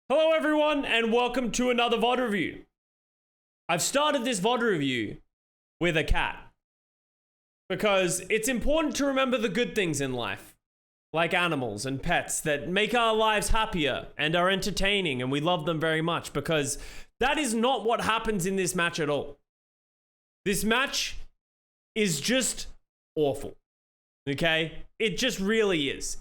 Hello everyone and welcome to another VOD review. I've started this VOD review with a cat because it's important to remember the good things in life, like animals and pets that make our lives happier and are entertaining, and we love them very much, because that is not what happens in this match at all. This match is just awful, okay? It just really is.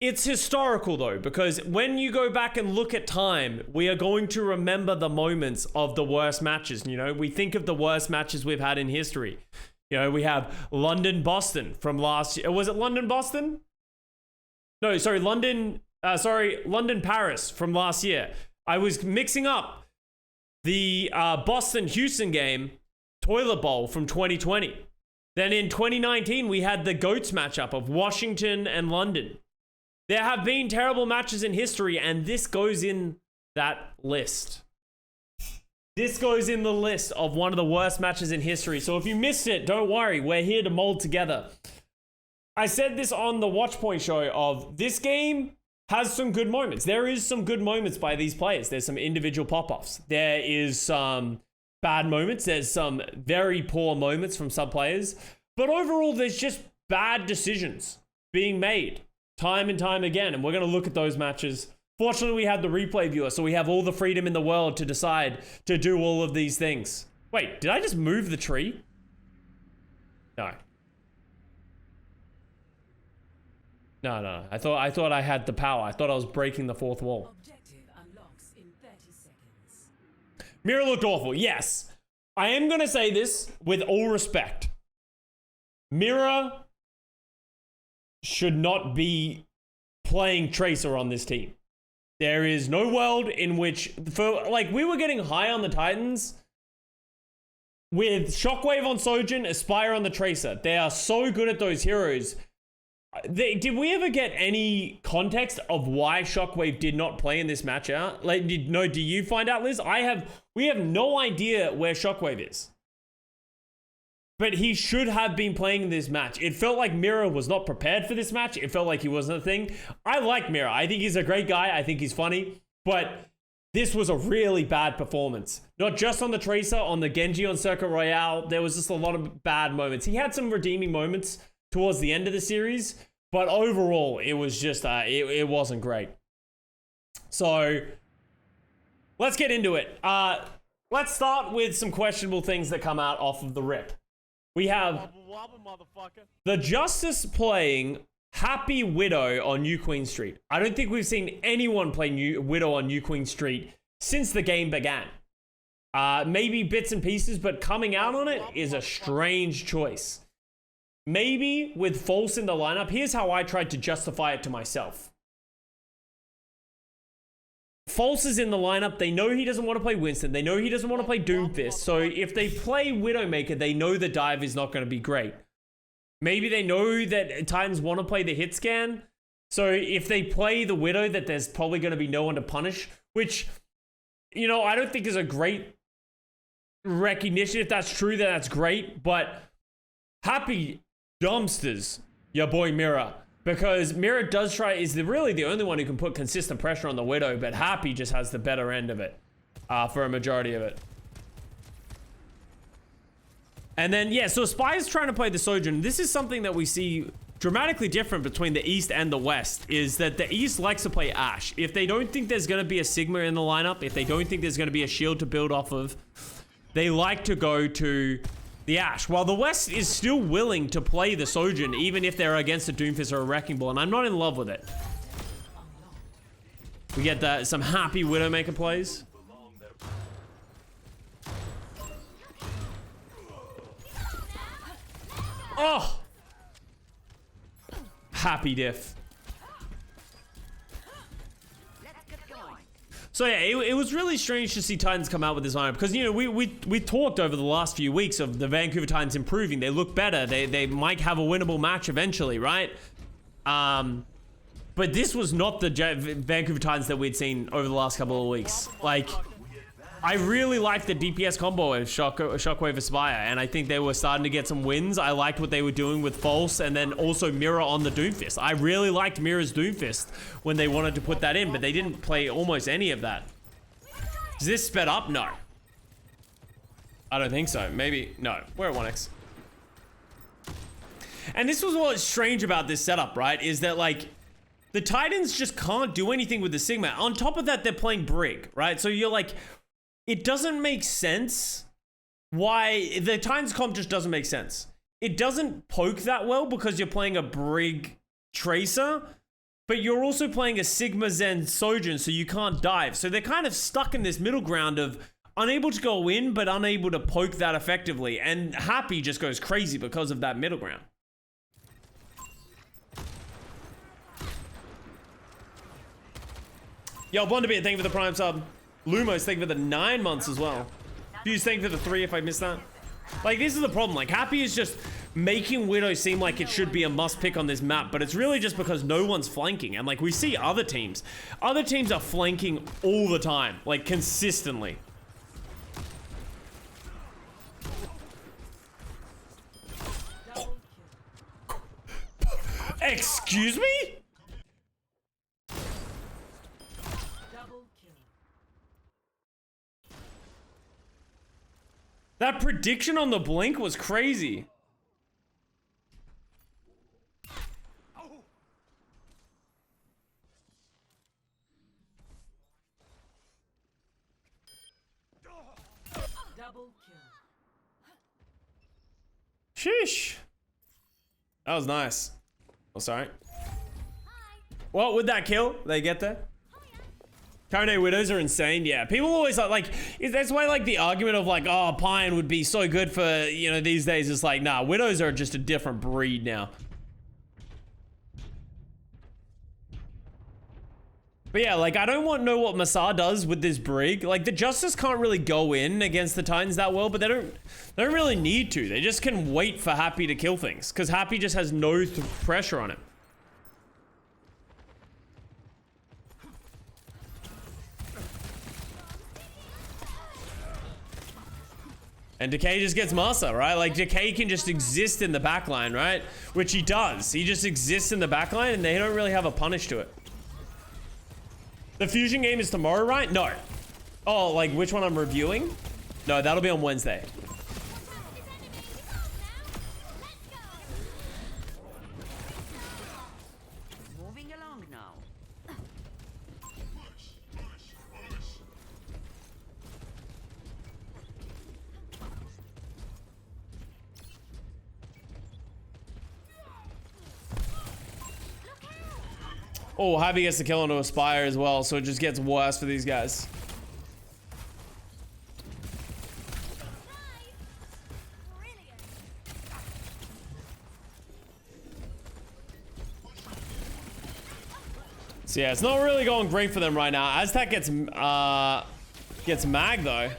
It's historical though, because when you go back and look at time, we are going to remember the moments of the worst matches. You know, we think of the worst matches we've had in history. You know, we have London-Boston from last year. Was it London-Boston? No, sorry, London-Paris from last year. I was mixing up the Boston-Houston game, Toilet Bowl from 2020. Then in 2019, we had the GOATS matchup of Washington and London. There have been terrible matches in history, and this goes in that list. This goes in the list of one of the worst matches in history. So if you missed it, don't worry. We're here to mold together. I said this on the Watchpoint show of this game has some good moments. There is some good moments by these players. There's some individual pop-offs. There is some bad moments. There's some very poor moments from some players. But overall, there's just bad decisions being made time and time again, and we're going to look at those matches. Fortunately, we have the replay viewer, so we have all the freedom in the world to decide to do all of these things. Wait, did I just move the tree? No. No. I thought I had the power. I thought I was breaking the fourth wall. Objective unlocks in 30 seconds. Mira looked awful. Yes. I am going to say this with all respect. Mira should not be playing Tracer on this team. There is no world in which, we were getting high on the Titans with Shockwave on Sojourn, Aspire on the Tracer. They are so good at those heroes. Did we ever get any context of why Shockwave did not play in this match out? Do you find out, Liz? We have no idea where Shockwave is. But he should have been playing this match. It felt like Mira was not prepared for this match. It felt like he wasn't a thing. I like Mira. I think he's a great guy. I think he's funny. But this was a really bad performance. Not just on the Tracer, on the Genji on Circuit Royale. There was just a lot of bad moments. He had some redeeming moments towards the end of the series. But overall, it was just, it wasn't great. So, let's get into it. Let's start with some questionable things that come out off of the rip. We have the Justice playing Happy Widow on New Queen Street. I don't think we've seen anyone play Widow on New Queen Street since the game began. Maybe bits and pieces, but coming out on it is a strange choice. Maybe with False in the lineup, here's how I tried to justify it to myself. False is in the lineup. They know he doesn't want to play Winston. They know he doesn't want to play Doomfist. So if they play Widowmaker, they know the dive is not going to be great. Maybe they know that Titans want to play the hit scan. So if they play the Widow, that there's probably going to be no one to punish, which, you know, I don't think is a great recognition. If that's true, then that's great. But happy dumpsters, your boy Mira. Because Mira is really the only one who can put consistent pressure on the Widow, but Happy just has the better end of it for a majority of it. And then, yeah, so Aspire's trying to play the Sojourn. This is something that we see dramatically different between the East and the West, is that the East likes to play Ashe. If they don't think there's going to be a Sigma in the lineup, if they don't think there's going to be a shield to build off of, they like to go to the Ashe, while the West is still willing to play the Sojourn, even if they're against a Doomfist or a Wrecking Ball, and I'm not in love with it. We get some happy Widowmaker plays. Oh! Happy diff. So yeah, it was really strange to see Titans come out with this lineup, because, you know, we talked over the last few weeks of the Vancouver Titans improving. They look better. They might have a winnable match eventually, right? But this was not the Vancouver Titans that we'd seen over the last couple of weeks. Like, I really liked the DPS combo of Shockwave Aspire, and I think they were starting to get some wins. I liked what they were doing with False, and then also Mirror on the Doomfist. I really liked Mirror's Doomfist when they wanted to put that in, but they didn't play almost any of that. Is this sped up? No. I don't think so. Maybe. No. We're at 1x. And this was what's strange about this setup, right? Is that, like, the Titans just can't do anything with the Sigma. On top of that, they're playing Brig, right? So you're like... It doesn't make sense why the Titans comp just doesn't make sense. It doesn't poke that well because you're playing a Brig Tracer, but you're also playing a Sigma Zen Sojourn, so you can't dive. So they're kind of stuck in this middle ground of unable to go in, but unable to poke that effectively. And Happy just goes crazy because of that middle ground. Yo, Blunderbeard, thank you for the Prime sub. Lumos, thank you for the 9 months as well. Fuse, thank you for the 3 if I missed that. Like, this is the problem. Like, Happy is just making Widow seem like it should be a must pick on this map, but it's really just because no one's flanking. And, like, we see other teams. Other teams are flanking all the time, like, consistently. Excuse me? That prediction on the blink was crazy. Double kill. Sheesh. That was nice. Oh, sorry. Well, with that kill, they get there. Current Widows are insane. Yeah, people always like that's why like the argument of like, oh, Pine would be so good for, you know, these days is like, nah, Widows are just a different breed now. But yeah, like I don't want to know what Masar does with this Brig. Like the Justice can't really go in against the Titans that well, but they don't really need to. They just can wait for Happy to kill things because Happy just has no pressure on it. And Decay just gets Masa, right? Like, Decay can just exist in the backline, right? Which he does. He just exists in the backline, and they don't really have a punish to it. The Fusion game is tomorrow, right? No. Oh, like, which one I'm reviewing? No, that'll be on Wednesday. Moving along now. Oh, Happy gets the kill onto Aspire as well, so it just gets worse for these guys. So yeah, it's not really going great for them right now. Aztec gets mag though.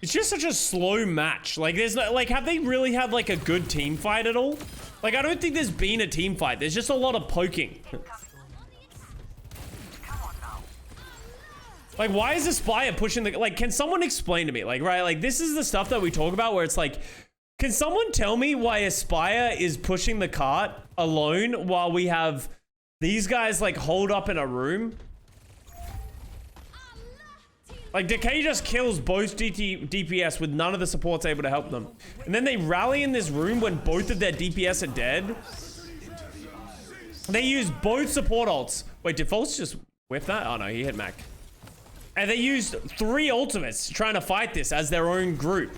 It's just such a slow match. Like, there's no, like, have they really had like a good team fight at all? Like, I don't think there's been a team fight. There's just a lot of poking. Like, why is Aspire pushing the, like, can someone explain to me? Like, right, like, this is the stuff that we talk about where it's like, can someone tell me why Aspire is pushing the cart alone while we have these guys, like, holed up in a room? Like, Decay just kills both DPS with none of the supports able to help them. And then they rally in this room when both of their DPS are dead. They use both support ults. Wait, did False just whiff that? Oh no, he hit Mac. And they used 3 ultimates trying to fight this as their own group.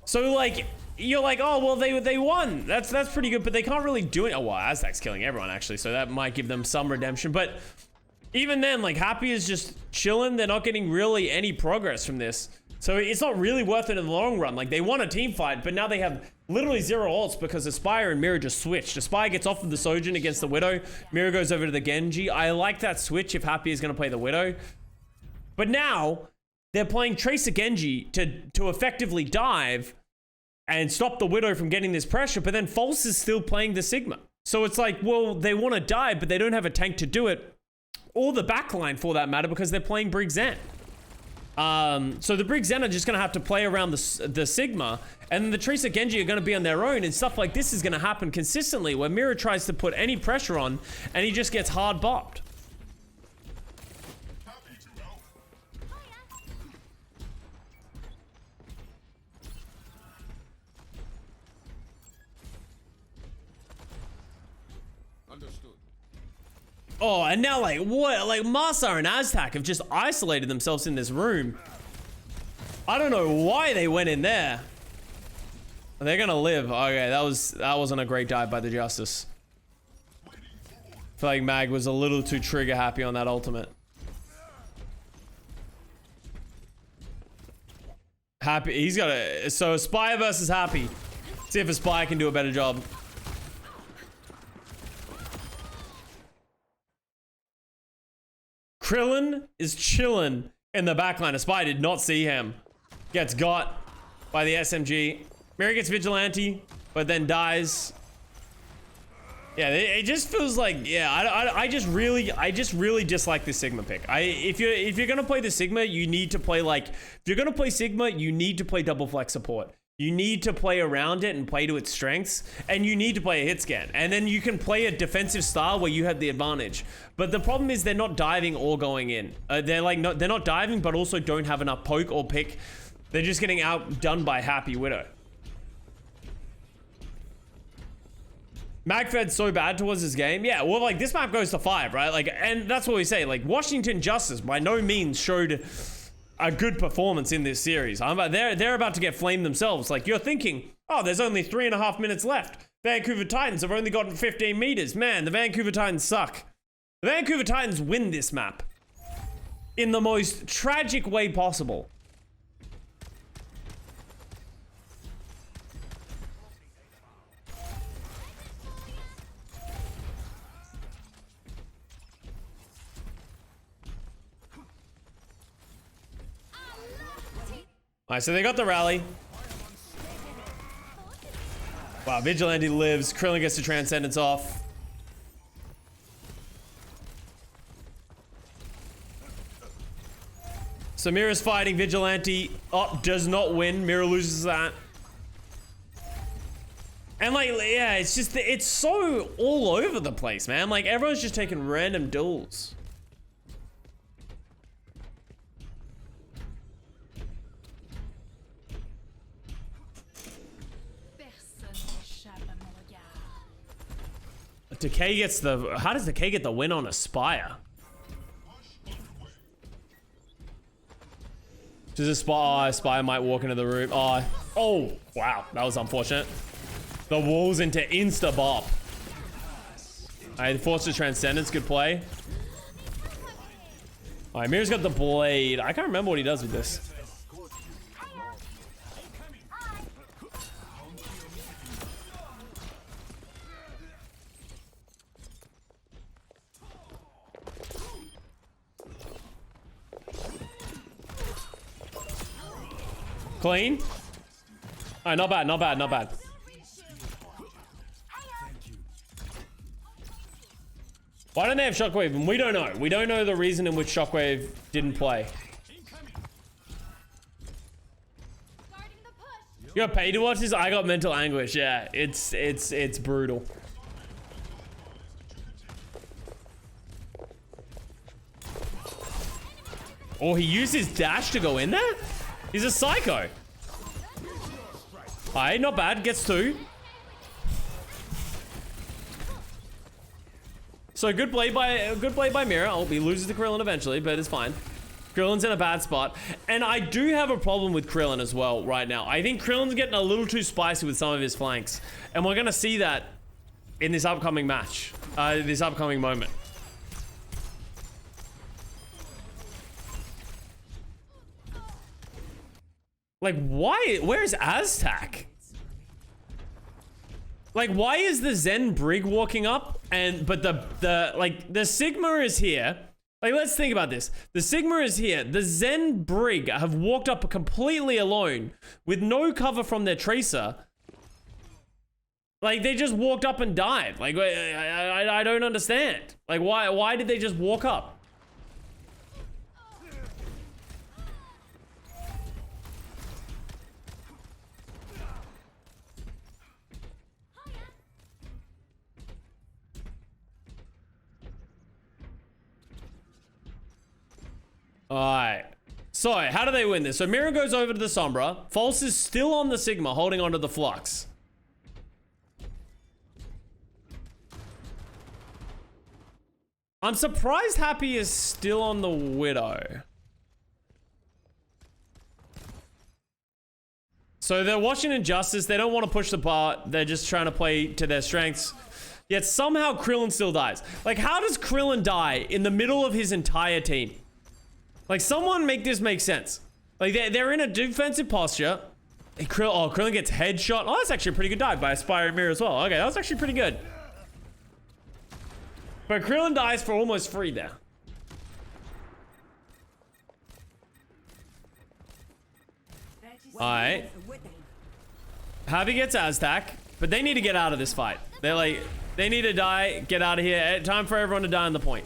So like, you're like, oh, well, they won. That's pretty good, but they can't really do it. Oh, well, Aztec's killing everyone actually, so that might give them some redemption. But even then, like, Happy is just chilling. They're not getting really any progress from this. So it's not really worth it in the long run. Like, they won a team fight, but now they have literally 0 ults because Aspire and Mirror just switched. Aspire gets off of the Sojourn against the Widow. Mirror goes over to the Genji. I like that switch if Happy is going to play the Widow. But now, they're playing Tracer Genji to effectively dive and stop the Widow from getting this pressure, but then False is still playing the Sigma. So it's like, well, they want to dive, but they don't have a tank to do it, or the backline for that matter, because they're playing Brig Zen. So the Brig Zen are just going to have to play around the Sigma, and then the Tracer Genji are going to be on their own, and stuff like this is going to happen consistently, where Mira tries to put any pressure on, and he just gets hard bopped. Oh, and now, like, what? Like, Masa and Aztac have just isolated themselves in this room. I don't know why they went in there. They're gonna live. Okay, that wasn't a great dive by the Justice. I feel like Mag was a little too trigger happy on that ultimate. Happy, he's got a, so Aspire versus Happy. See if Aspire can do a better job. Krillin is chilling in the backline. Aspire did not see him. Gets got by the SMG. Mira gets Vigilante, but then dies. Yeah, it just feels like, yeah, I just really dislike the Sigma pick. If you're gonna play the Sigma, you need to play like, if you're gonna play Sigma, you need to play double flex support. You need to play around it and play to its strengths, and you need to play a hit scan, and then you can play a defensive style where you have the advantage. But the problem is they're not diving or going in. They're not diving, but also don't have enough poke or pick. They're just getting outdone by Happy Widow. MagFed's so bad towards this game. Yeah, well, like, this map goes to 5, right? Like, and that's what we say. Like, Washington Justice by no means showed a good performance in this series. They're about to get flamed themselves. Like, you're thinking, oh, there's only 3.5 minutes left. Vancouver Titans have only gotten 15 meters. Man, the Vancouver Titans suck. The Vancouver Titans win this map in the most tragic way possible. Alright, so they got the rally. Wow, Vigilante lives. Krillin gets the Transcendence off. So Mira's fighting Vigilante. Oh, does not win. Mira loses that. And like, yeah, it's just, it's so all over the place, man. Like, everyone's just taking random duels. Decay gets the, how does Decay get the win on Aspire? Does Aspire might walk into the room. Oh, wow, that was unfortunate. The walls into insta bop. Alright, forced to Transcendence, good play. Alright, Mira's got the blade. I can't remember what he does with this. Clean. Alright, not bad, not bad, not bad. Why don't they have Shockwave? And we don't know. We don't know the reason in which Shockwave didn't play. You got paid to watch this? I got mental anguish. Yeah, it's brutal. Oh, he used his dash to go in there? He's a psycho. Alright, not bad. Gets 2. So good play by Mira. Oh, he loses to Krillin eventually, but it's fine. Krillin's in a bad spot. And I do have a problem with Krillin as well right now. I think Krillin's getting a little too spicy with some of his flanks. And we're gonna see that in this upcoming match. This upcoming moment. Like, why? Where's Aztac? Like, why is the Zen Brig walking up? But the Sigma is here. Like, let's think about this. The Sigma is here. The Zen Brig have walked up completely alone with no cover from their Tracer. Like, they just walked up and died. Like, I don't understand. Like, why did they just walk up? Alright. So, how do they win this? So, Mira goes over to the Sombra. False is still on the Sigma, holding onto the Flux. I'm surprised Happy is still on the Widow. So, they're watching Injustice. They don't want to push the part. They're just trying to play to their strengths. Yet, somehow, Krillin still dies. Like, how does Krillin die in the middle of his entire team? Like, someone make this make sense. Like, they're in a defensive posture. Krillin gets headshot. Oh, that's actually a pretty good dive by Aspire Mirror as well. Okay, that was actually pretty good. But Krillin dies for almost free there. Alright. Happy gets Aztac, but they need to get out of this fight. They're like, they need to die, get out of here. Time for everyone to die on the point.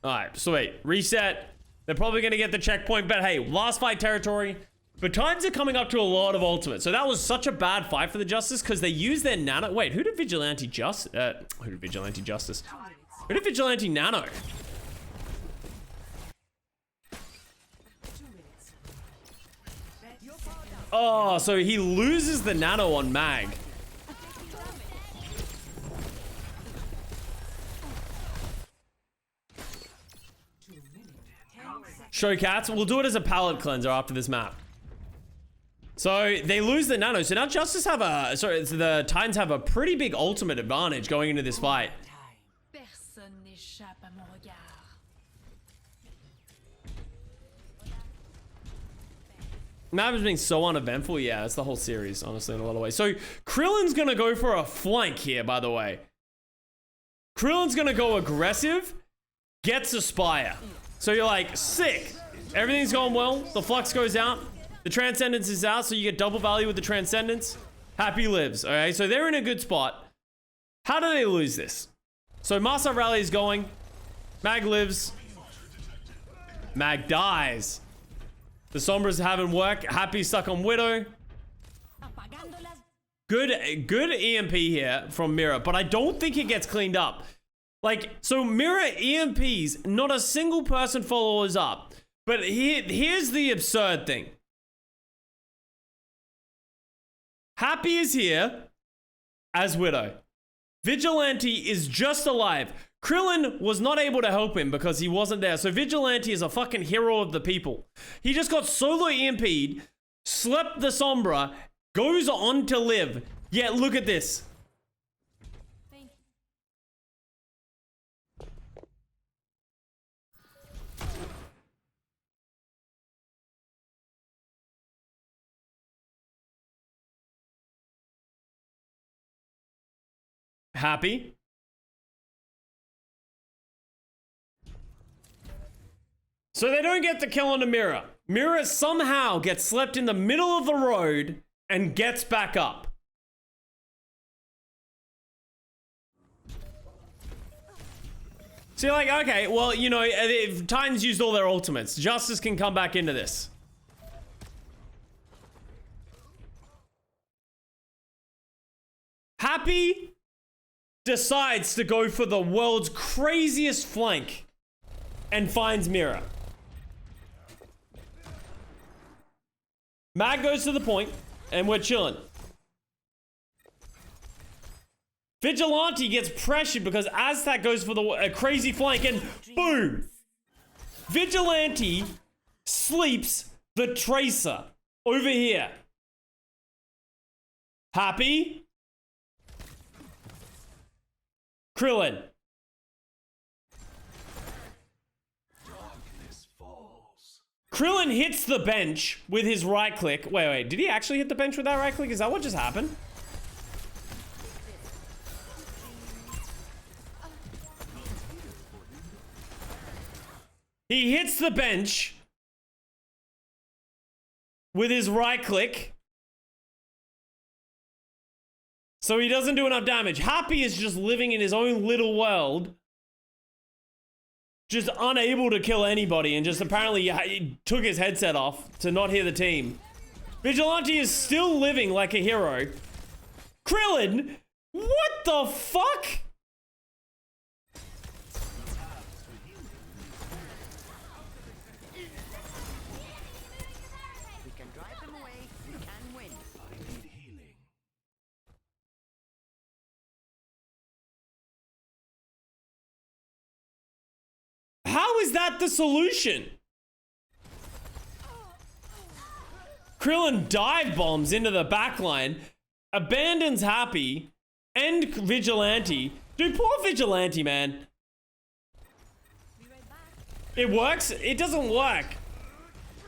Alright, sweet. Reset. They're probably going to get the checkpoint, but hey, last fight territory. But times are coming up to a lot of ultimates. So that was such a bad fight for the Justice because they used their nano. Wait, who did Vigilante Justice? Who did Vigilante Justice? Who did Vigilante Nano? Oh, so he loses the nano on Mag. Show cats. We'll do it as a palette cleanser after this map. So they lose the nano. So now Justice have a... Sorry, the Titans have a pretty big ultimate advantage going into this fight. Map is being so uneventful. Yeah, it's the whole series, honestly, in a lot of ways. So Krillin's gonna go for a flank here, by the way. Krillin's gonna go aggressive, gets a Spire. So you're like, sick. Everything's going well. The Flux goes out. The Transcendence is out, so you get double value with the Transcendence. Happy lives, okay? So they're in a good spot. How do they lose this? So Masa Rally is going. Mag lives. Mag dies. The Sombras haven't worked. Happy stuck on Widow. Good EMP here from Mira, but I don't think it gets cleaned up. Like, so Mira EMPs, not a single person follows up. But here's the absurd thing. Happy is here as Widow. Vigilante is just alive. Krillin was not able to help him because he wasn't there. So Vigilante is a fucking hero of the people. He just got solo EMP'd, slept the Sombra, goes on to live. Yet look at this. Happy. So they don't get the kill on the Mira. Mira somehow gets slept in the middle of the road and gets back up. So you're like, okay, well, you know, if Titans used all their ultimates, Justice can come back into this. Happy decides to go for the world's craziest flank and finds Mira. Mag goes to the point, and we're chilling. Vigilante gets pressured because Aztac goes for the crazy flank, and boom! Vigilante sleeps the Tracer over here. Happy? Krillin. Krillin hits the bench with his right click. Wait, did he actually hit the bench with that right click? Is that what just happened? He hits the bench with his right click. So he doesn't do enough damage. Happy is just living in his own little world. Just unable to kill anybody, and just apparently he took his headset off to not hear the team. Vigilante is still living like a hero. Krillin? What the fuck? We can drive them away. We can win. I need healing. How is that the solution? Krillin dive bombs into the backline, abandons Happy and Vigilante. Dude, poor Vigilante, man. It works? It doesn't work.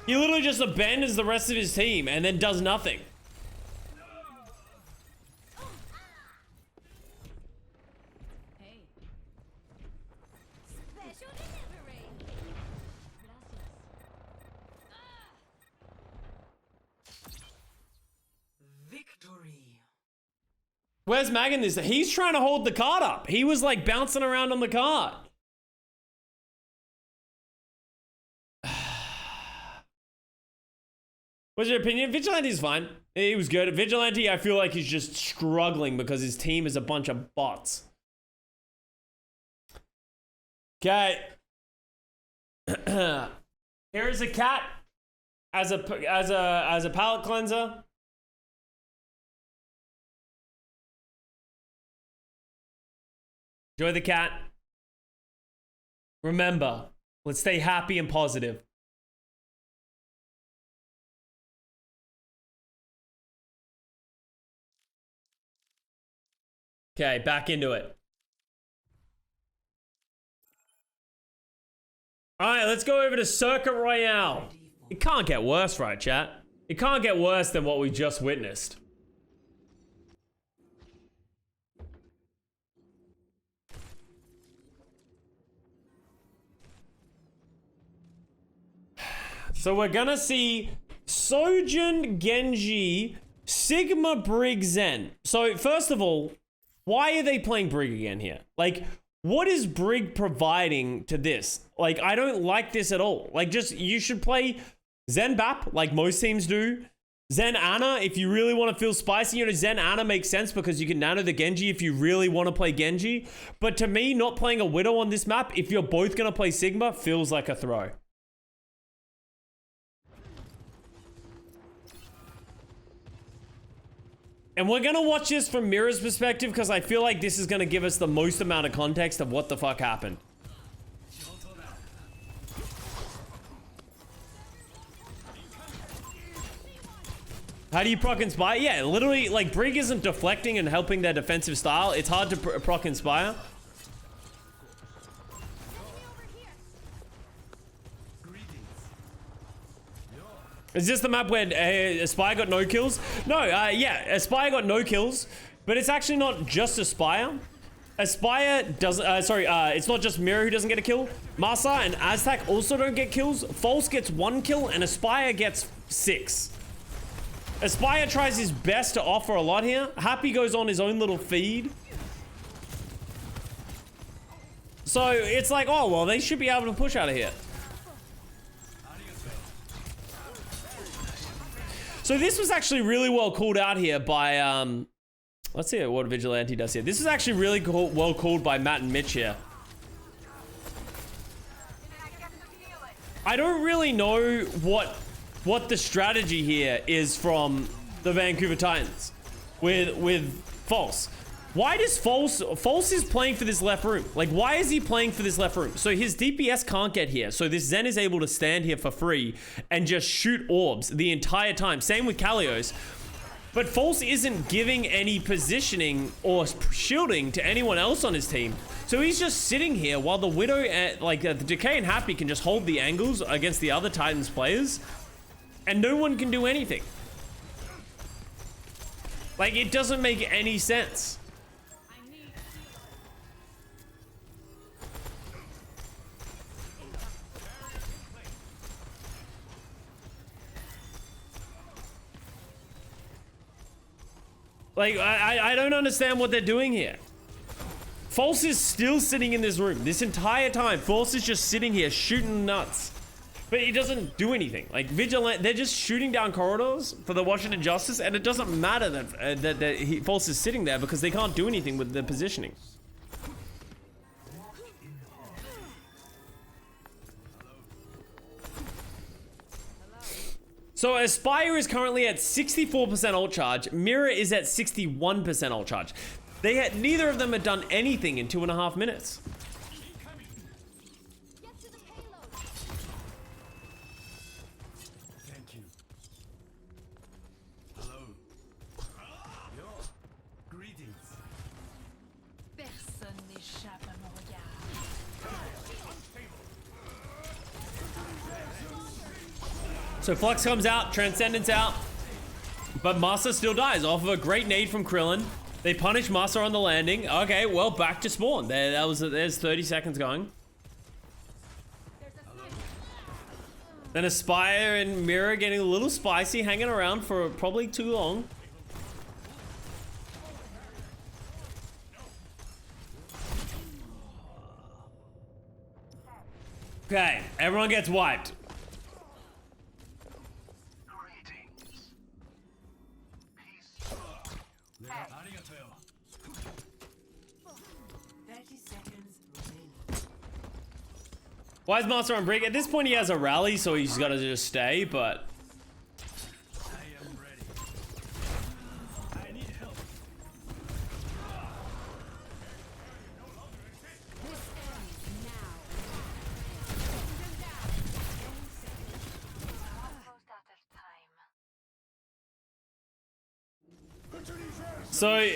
He literally just abandons the rest of his team and then does nothing. Victory. Where's Mag in this? He's trying to hold the card up. He was like bouncing around on the card. What's your opinion? Vigilante's fine. He was good. Vigilante, I feel like he's just struggling because his team is a bunch of bots. Okay. Here is a cat as a palate cleanser. Enjoy the cat. Remember, let's stay happy and positive. Okay, back into it. All right, let's go over to Circuit Royale. It can't get worse, right, chat? It can't get worse than what we just witnessed. So we're gonna see Sojin, Genji, Sigma, Brig, Zen. So first of all, why are they playing Brig again here? Like, what is Brig providing to this? Like, I don't like this at all. Like, just, you should play Zen Bap, like most teams do. Zen Ana, if you really want to feel spicy, you know, Zen Ana makes sense because you can nano the Genji if you really want to play Genji. But to me, not playing a Widow on this map, if you're both going to play Sigma, feels like a throw. And we're going to watch this from Mira's perspective because I feel like this is going to give us the most amount of context of what the fuck happened. How do you proc Inspire? Yeah, literally, like, Brig isn't deflecting and helping their defensive style. It's hard to proc Inspire. Is this the map where Aspire got no kills? No, yeah, Aspire got no kills, but it's actually not just Aspire. Aspire does, it's not just Mira who doesn't get a kill. Masa and Aztec also don't get kills. False gets 1 kill and Aspire gets 6. Aspire tries his best to offer a lot here. Happy goes on his own little feed. So it's like, oh, well, they should be able to push out of here. So this was actually really well called out here by, let's see what Vigilante does here. This is actually really well called by Matt and Mitch here. I don't really know what the strategy here is from the Vancouver Titans with False. Why does False is playing for this left room? Like, why is he playing for this left room? So his DPS can't get here. So this Zen is able to stand here for free and just shoot orbs the entire time. Same with Kalios. But False isn't giving any positioning or shielding to anyone else on his team. So he's just sitting here while the Widow, the Decay and Happy can just hold the angles against the other Titans players. And no one can do anything. Like, it doesn't make any sense. Like, I don't understand what they're doing here. False is still sitting in this room this entire time. False is just sitting here shooting nuts. But he doesn't do anything. Like, Vigilant, they're just shooting down corridors for the Washington Justice, and it doesn't matter that False is sitting there because they can't do anything with their positioning. So Aspire is currently at 64% ult charge. Mirror is at 61% ult charge. Neither of them had done anything in 2.5 minutes. Thank you. Hello. Yo. Greetings. Personne n'échappe à mon regard. So Flux comes out, Transcendence out, but Master still dies off of a great nade from Krillin. They punish Master on the landing. Okay, well, back to spawn. There's 30 seconds going. Then Aspire and Mirror getting a little spicy, hanging around for probably too long. Okay, everyone gets wiped. Arigato. 30 seconds remaining. Why is Master on break? At this point, he has a rally, so he's got to just stay, but... I am ready. I need help. So,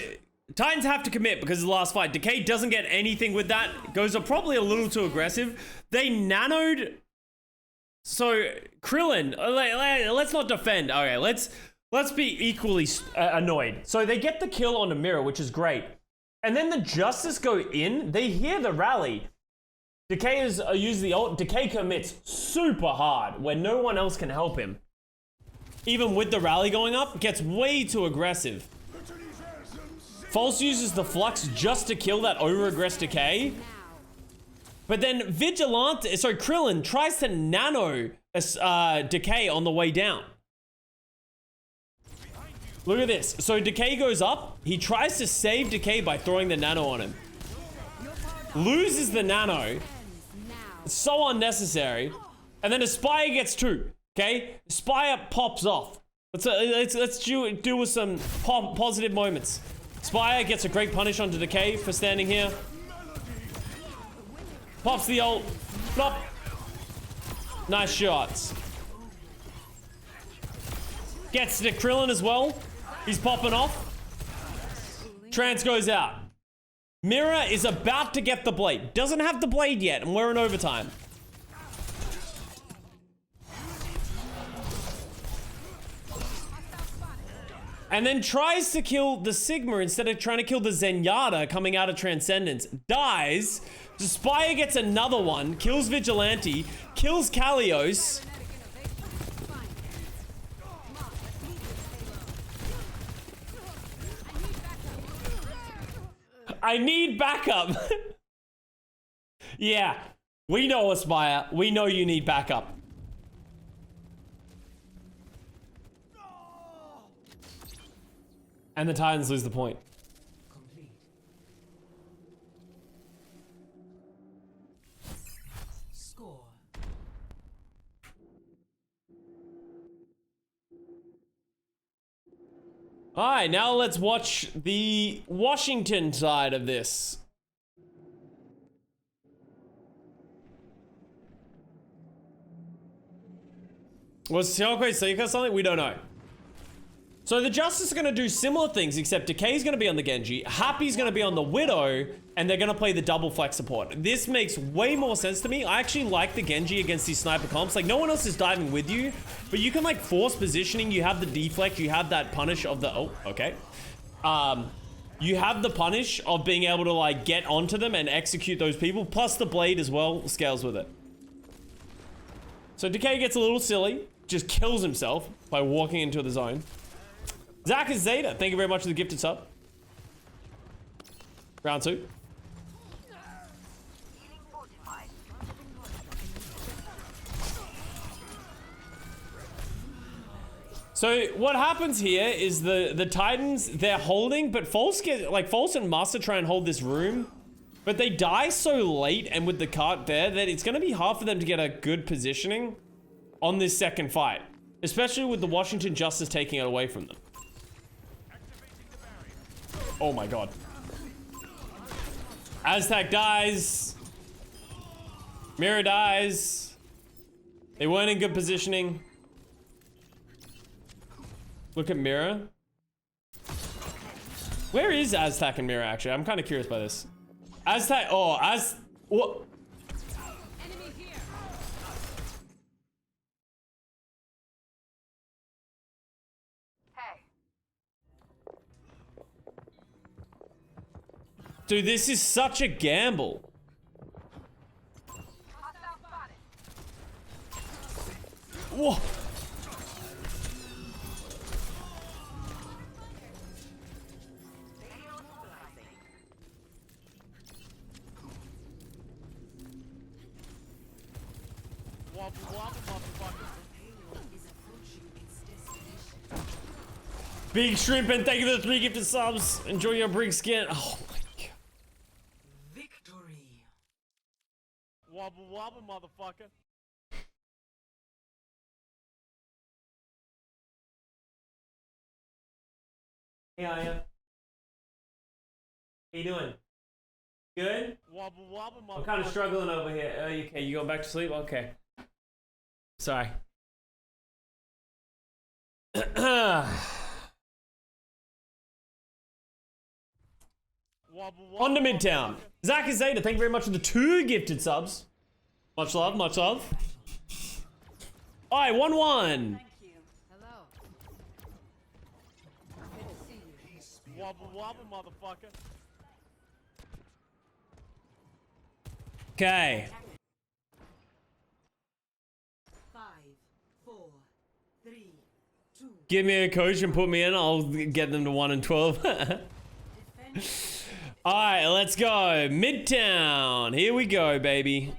Titans have to commit because of the last fight. Decay doesn't get anything with that. Goes are probably a little too aggressive. They nanoed. So, Krillin, let's not defend. Okay, let's be equally annoyed. So, they get the kill on the Mirror, which is great. And then the Justice go in. They hear the rally. Decay is use the ult. Decay commits super hard when no one else can help him. Even with the rally going up, gets way too aggressive. False uses the Flux just to kill that over-aggressed Decay. But then Krillin tries to nano Decay on the way down. Look at this. So Decay goes up. He tries to save Decay by throwing the nano on him. Loses the nano. It's so unnecessary. And then Aspire gets 2. Okay? Aspire pops off. Let's do with some positive moments. Spire gets a great punish onto Decay for standing here. Pops the ult. Flop. Nice shots. Gets to Krillin as well. He's popping off. Trance goes out. Mirror is about to get the blade. Doesn't have the blade yet, and we're in overtime. And then tries to kill the Sigma instead of trying to kill the Zenyatta coming out of Transcendence. Dies. Spire gets another one. Kills Vigilante. Kills Kalios. I need backup. Yeah. We know, Aspire. We know you need backup. And the Titans lose the point. Complete. Score. All right, now let's watch the Washington side of this. Was Xiaokui Seika something? We don't know. So the Justice are going to do similar things, except Decay's going to be on the Genji, Happy's going to be on the Widow, and they're going to play the double flex support. This makes way more sense to me. I actually like the Genji against these sniper comps. Like, no one else is diving with you, but you can, like, force positioning. You have the deflect. You have that punish of the... Oh, okay. You have the punish of being able to, like, get onto them and execute those people, plus the blade as well scales with it. So Decay gets a little silly, just kills himself by walking into the zone. Zach is Zeta. Thank you very much for the gifted sub. Round 2. So what happens here is the Titans, they're holding, but False and Master try and hold this room, but they die so late and with the cart there that it's going to be hard for them to get a good positioning on this second fight, especially with the Washington Justice taking it away from them. Oh my god. Aztec dies. Mira dies. They weren't in good positioning. Look at Mira. Where is Aztec and Mira actually? I'm kind of curious by this. Aztec, what? Enemy here. Dude, this is such a gamble. Whoa. Big Shrimp, and thank you for the 3 gifted subs. Enjoy your brig skin. Oh my god. Victory. Wobble wobble, motherfucker. Hey, Aya. How you doing? Good? Wobble wobble, motherfucker. I'm kind of struggling over here. Okay, you going back to sleep? Okay. Sorry. On to Midtown. Zach is Zeta, thank you very much for the 2 gifted subs. Much love, much love. Alright, 1-1. Thank you. Hello. Good to see you. Wobble wobble, motherfucker. Okay. 5, 4, 3, 2. Give me a coach and put me in. I'll get them to 1 and 12. Alright, let's go. Midtown. Here we go, baby.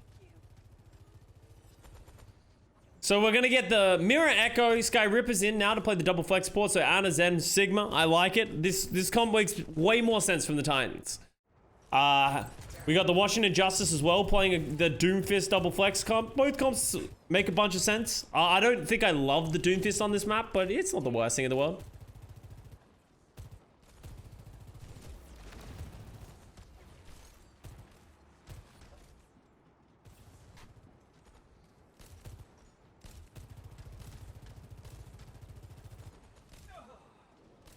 So we're gonna get the Mirror Echo. Sky Ripper's in now to play the double flex support. So Anna, Zen, Sigma. I like it. This comp makes way more sense from the Titans. We got the Washington Justice as well playing the Doomfist double flex comp. Both comps make a bunch of sense. I don't think I love the Doomfist on this map, but it's not the worst thing in the world.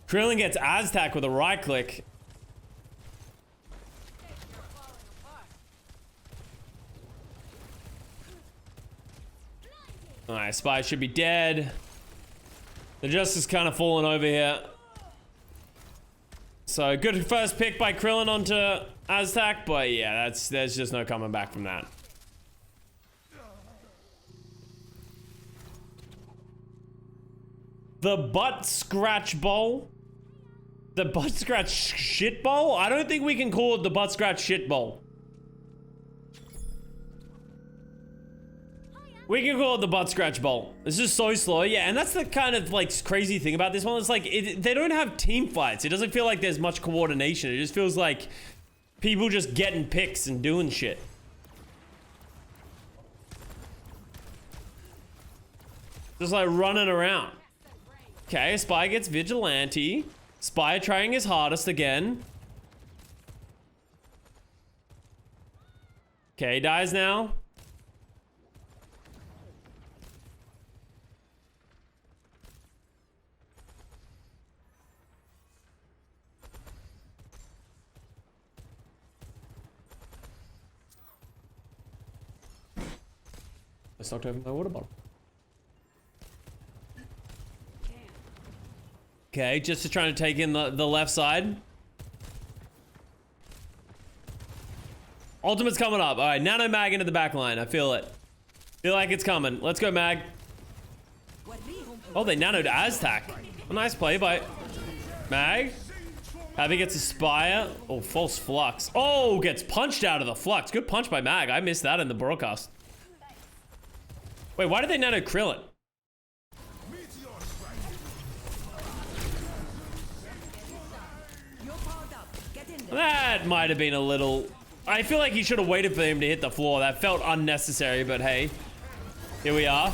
Krillin gets Aztec with a right click. Alright, Spy should be dead. The Justice kind of falling over here. So good first pick by Krillin onto Aztec, but yeah, there's just no coming back from that. The Buttscratch Bowl. The Buttscratch Shit Bowl? I don't think we can call it the Buttscratch Shit Bowl. We can call it the Buttscratch Bowl. It's just so slow. Yeah, and that's the kind of like crazy thing about this one. It's like they don't have team fights. It doesn't feel like there's much coordination. It just feels like people just getting picks and doing shit. Just like running around. Okay, Spy gets Vigilante. Spy trying his hardest again. Okay, dies now. I stopped having my water bottle. Okay, just trying to take in the left side. Ultimate's coming up. All right, Nano Mag into the back line. I feel it. Feel like it's coming. Let's go, Mag. Oh, they nanoed Aztec. A nice play by Mag. Abby gets a Spire. Oh, false flux. Oh, gets punched out of the flux. Good punch by Mag. I missed that in the broadcast. Wait, why did they nano Krillin? That might have been a little... I feel like he should have waited for him to hit the floor. That felt unnecessary, but hey. Here we are.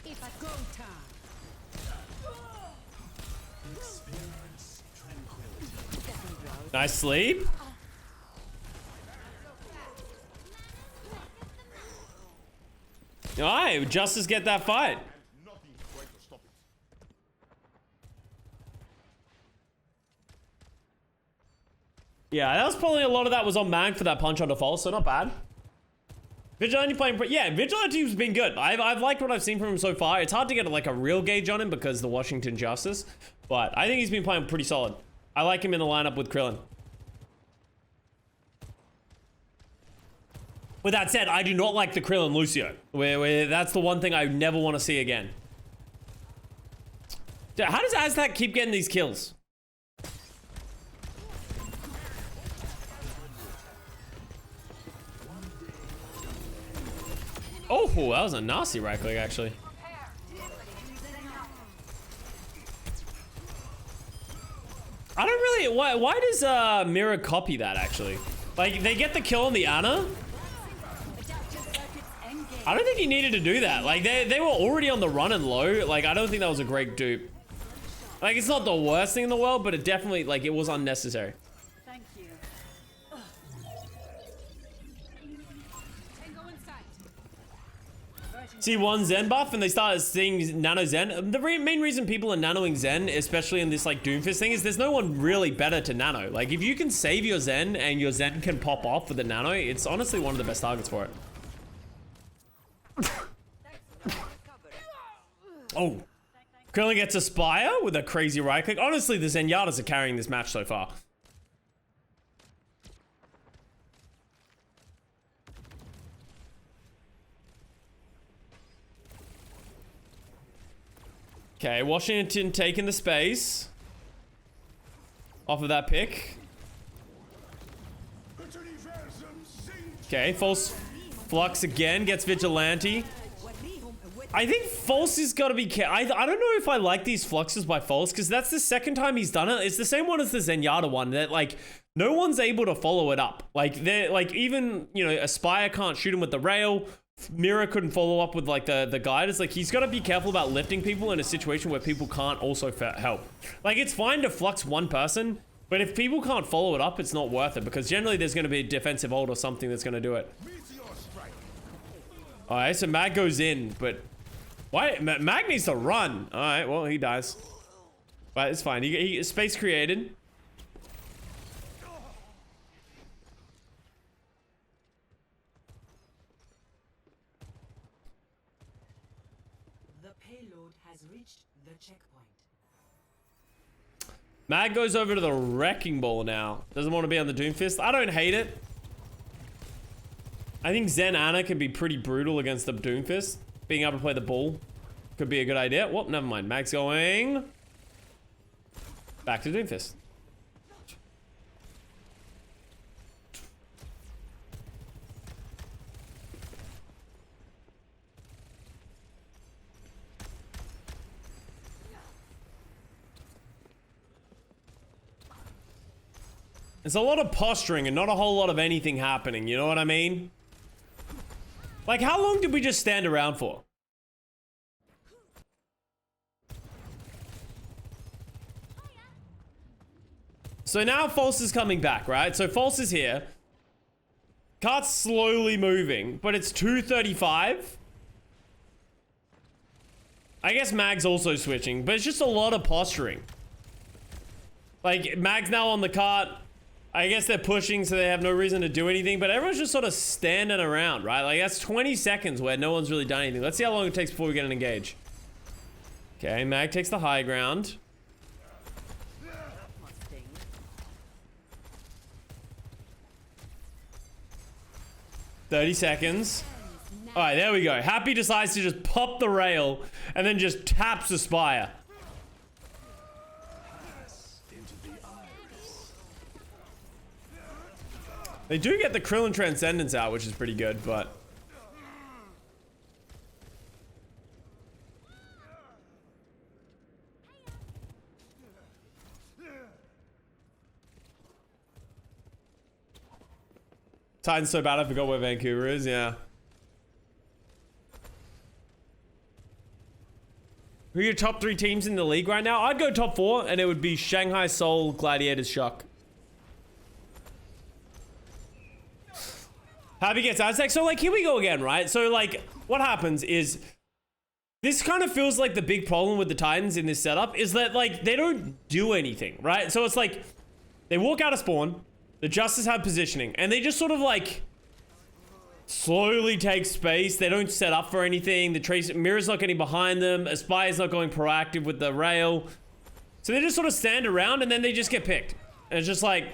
It's go time. Nice sleep. Alright, Justice get that fight. Yeah, that was probably a lot of that was on Mag for that punch on default, so not bad. Vigilante playing, yeah, Vigilante's been good. I've liked what I've seen from him so far. It's hard to get like a real gauge on him because of the Washington Justice, but I think he's been playing pretty solid. I like him in the lineup with Krillin. With that said, I do not like the Krillin Lucio. Where that's the one thing I never want to see again. Dude, how does Aztec keep getting these kills? Oh, that was a nasty right click, actually. I don't really... Why does Mira copy that, actually? Like, they get the kill on the Ana. I don't think he needed to do that. Like, they were already on the run and low. Like, I don't think that was a great dupe. Like, it's not the worst thing in the world, but it definitely, like, it was unnecessary. Thank you. Tango in sight. See one Zen buff and they started seeing Nano Zen. The main reason people are nanoing Zen, especially in this like Doomfist thing, is there's no one really better to nano. Like if you can save your Zen and your Zen can pop off with the nano, it's honestly one of the best targets for it. Oh, Krillin gets a Spire with a crazy right click. Honestly, the Zenyatas are carrying this match so far. Okay, Washington taking the space off of that pick. Okay, false flux again, gets Vigilante. I think false has got to be I don't know if I like these fluxes by false because that's the second time he's done it. It's the same one as the Zenyatta one that like no one's able to follow it up. Like they're like even, you know, Aspire can't shoot him with the rail. Mira couldn't follow up with like the guide. It's like he's got to be careful about lifting people in a situation where people can't also help. Like it's fine to flux one person, but if people can't follow it up, it's not worth it because generally there's going to be a defensive ult or something that's going to do it. All right, so Mag goes in, but why? Mag needs to run. All right, well he dies, but it's fine. He space created. Mag goes over to the Wrecking Ball now. Doesn't want to be on the Doomfist. I don't hate it. I think Zen Ana can be pretty brutal against the Doomfist. Being able to play the ball could be a good idea. Whoop, never mind. Mag's going back to Doomfist. It's a lot of posturing and not a whole lot of anything happening, you know what I mean? Like, how long did we just stand around for? So now False is coming back, right? So False is here. Cart's slowly moving, but it's 2:35. I guess Mag's also switching, but it's just a lot of posturing. Like, Mag's now on the cart. I guess they're pushing, so they have no reason to do anything, but everyone's just sort of standing around, right? Like, that's 20 seconds where no one's really done anything. Let's see how long it takes before we get an engage. Okay, Mag takes the high ground. $30 seconds. All right, there we go. Happy decides to just pop the rail and then just taps the spire. They do get the Krillin Transcendence out, which is pretty good, but... Titan's so bad I forgot where Vancouver is, yeah. Who are your top 3 teams in the league right now? I'd go top 4, and it would be Shanghai, Seoul, Gladiators, Shock. Happy gets Aztec. So, like, here we go again, right? So, like, what happens is... This kind of feels like the big problem with the Titans in this setup is that, like, they don't do anything, right? So it's like, they walk out of spawn, the Justice have positioning, and they just sort of, like... slowly take space. They don't set up for anything. The Trace Mirror's not getting behind them. Aspire's not going proactive with the rail. So they just sort of stand around and then they just get picked. And it's just like,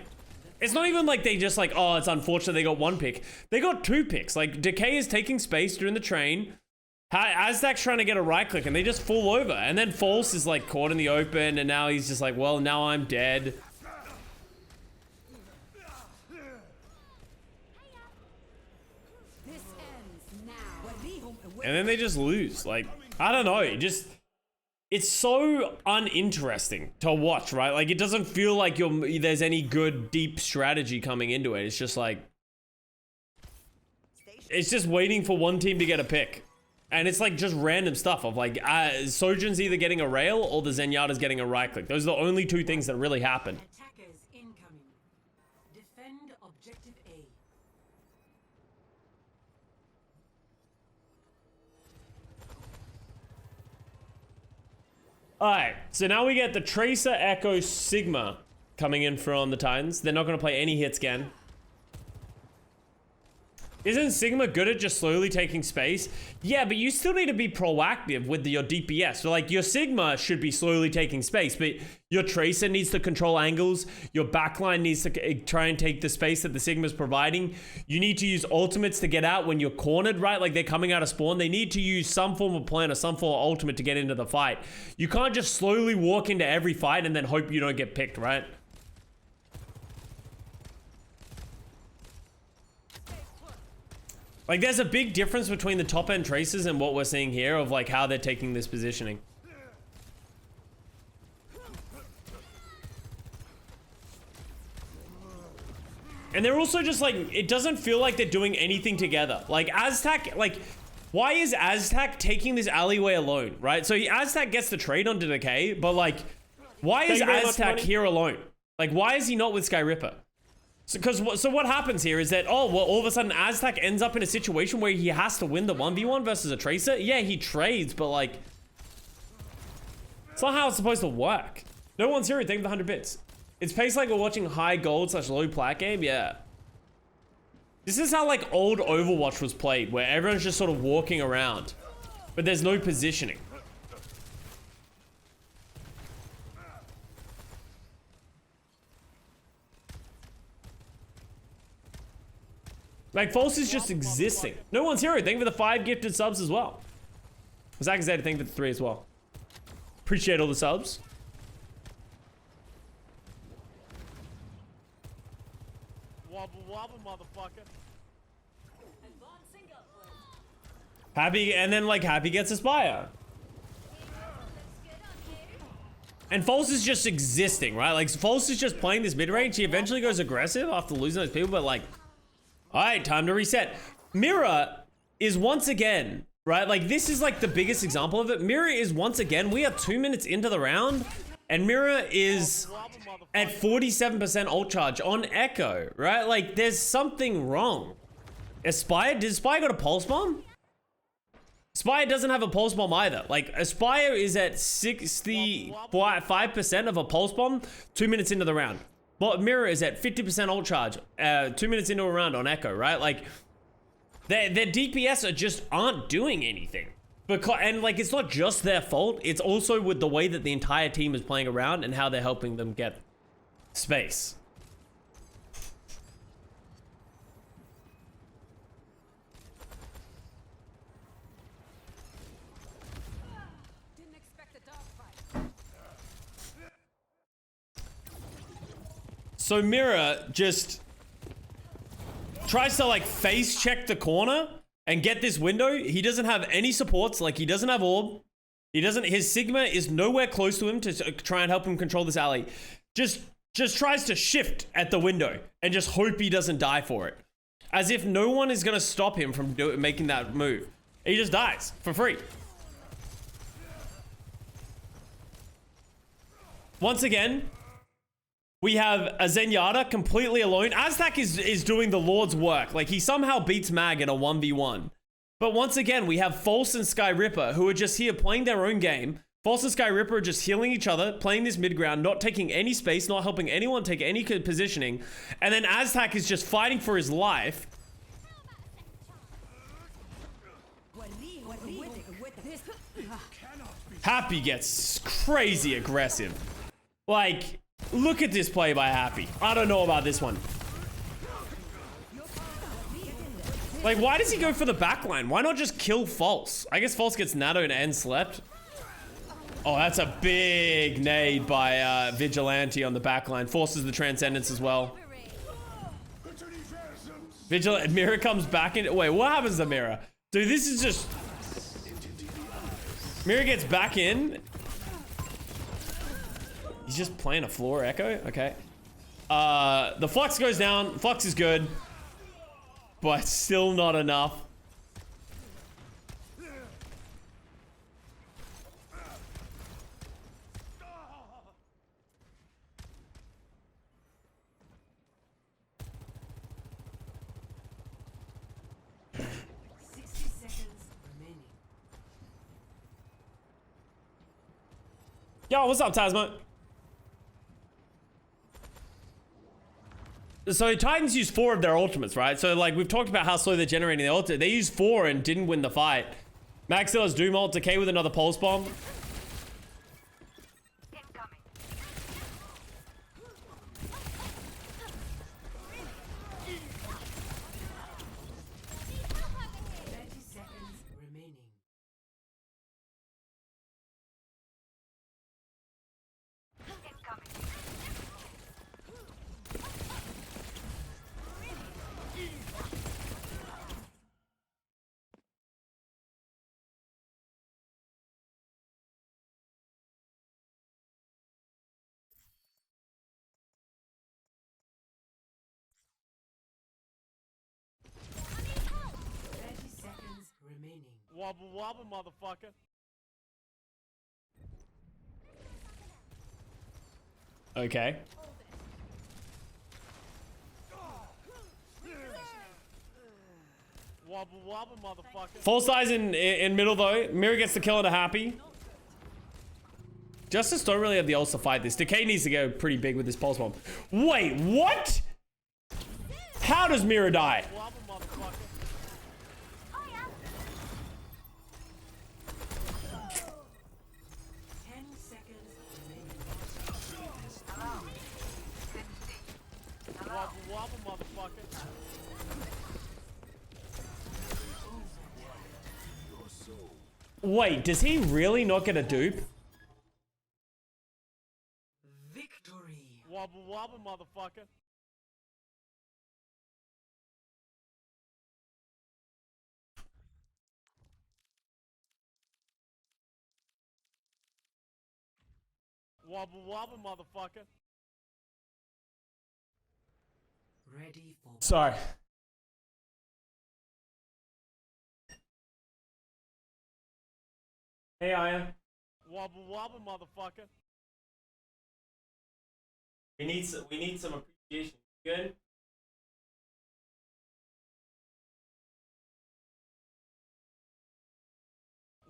it's not even like they just like, oh, it's unfortunate they got 1 pick. They got 2 picks. Like Decay is taking space during the train. Aztec's trying to get a right click and they just fall over. And then False is like caught in the open and now he's just like, well, now I'm dead. And then they just lose. Like, I don't know. It's so uninteresting to watch, right? Like, it doesn't feel like there's any good, deep strategy coming into it. It's just like... It's just waiting for one team to get a pick. And it's like just random stuff of like, Sojourn's either getting a rail or the Zenyatta's getting a right click. Those are the only 2 things that really happen. Attackers incoming. Defend objective A. Alright, so now we get the Tracer, Echo, Sigma coming in from the Titans. They're not going to play any hit scan. Isn't Sigma good at just slowly taking space? Yeah, but you still need to be proactive with your DPS. So like your Sigma should be slowly taking space, but your Tracer needs to control angles. Your backline needs to try and take the space that the Sigma's providing. You need to use ultimates to get out when you're cornered, right? Like they're coming out of spawn. They need to use some form of plan or some form of ultimate to get into the fight. You can't just slowly walk into every fight and then hope you don't get picked, right? Like, there's a big difference between the top-end Tracers and what we're seeing here of, like, how they're taking this positioning. And they're also just, like, it doesn't feel like they're doing anything together. Like, Aztec, like, why is Aztec taking this alleyway alone, right? So Aztec gets the trade onto Decay, but, like, why is Aztec here alone? Like, why is he not with Skyripper? So what happens here is that, oh, well, all of a sudden Aztec ends up in a situation where he has to win the 1v1 versus a Tracer. Yeah, he trades, but like, it's not how it's supposed to work. No one's here, thank you for the 100 bits. It's paced like we're watching high gold / low plat game, yeah. This is how like old Overwatch was played, where everyone's just sort of walking around, but there's no positioning. Like, False is just existing. No one's here. Thank you for the 5 gifted subs as well. Zach is there. Thank you for the 3 as well. Appreciate all the subs. Wobble wobble, motherfucker. Happy, and then like Happy gets Aspire. And False is just existing, right? Like, False is just playing this mid-range. He eventually goes aggressive after losing those people, but like, all right, time to reset. Mira is once again, right? Like, this is like the biggest example of it. Mira is once again, we are 2 minutes into the round, and Mira is at 47% ult charge on Echo, right? Like, there's something wrong. Aspire, did Aspire got a pulse bomb? Aspire doesn't have a pulse bomb either. Like, Aspire is at 65% of a pulse bomb 2 minutes into the round. But Mirror is at 50% ult charge 2 minutes into a round on Echo, right? Like, their DPS aren't doing anything. And like, it's not just their fault. It's also with the way that the entire team is playing around and how they're helping them get space. So Mira just tries to like face check the corner and get this window. He doesn't have any supports. Like he doesn't have orb. He doesn't, his Sigma is nowhere close to him to try and help him control this alley. Just tries to shift at the window and just hope he doesn't die for it. As if no one is going to stop him from making that move. He just dies for free. Once again, we have a Zenyatta completely alone. Aztec is doing the Lord's work. Like, he somehow beats Mag in a 1v1. But once again, we have False and Sky Ripper, who are just here playing their own game. False and Sky Ripper are just healing each other, playing this mid ground, not taking any space, not helping anyone take any positioning. And then Aztec is just fighting for his life. Happy gets crazy aggressive. Like, look at this play by Happy. I don't know about this one. Like, why does he go for the backline? Why not just kill False? I guess False gets nattoed and slept. Oh, that's a big nade by Vigilante on the backline. Forces the Transcendence as well. Mira comes back in. Wait, what happens to Mira? Dude, this is just... Mira gets back in. He's just playing a floor echo? Okay. The Flux goes down. Flux is good. But still not enough. Yo, what's up, Tasma? So Titans use 4 of their ultimates, right? So like we've talked about how slow they're generating their ultimate. They used 4 and didn't win the fight. Max still has Doom ult, Decay with another pulse bomb. Wobble wobble, motherfucker. Okay. Wobble wobble, motherfucker. False dies in middle though. Mira gets the kill on a Happy. Justice don't really have the ults to fight this. Decay needs to go pretty big with this pulse bomb. Wait, what? How does Mira die? Wobble, motherfucker. 10 seconds remaining. Wobble wobble, motherfucker. Wait, does he really not get a dupe? Victory. Wobble wobble, motherfucker. Wobble wobble, motherfucker. Ready for Sorry. Hey, Aya. Wobble wobble, motherfucker. We need some appreciation. Good.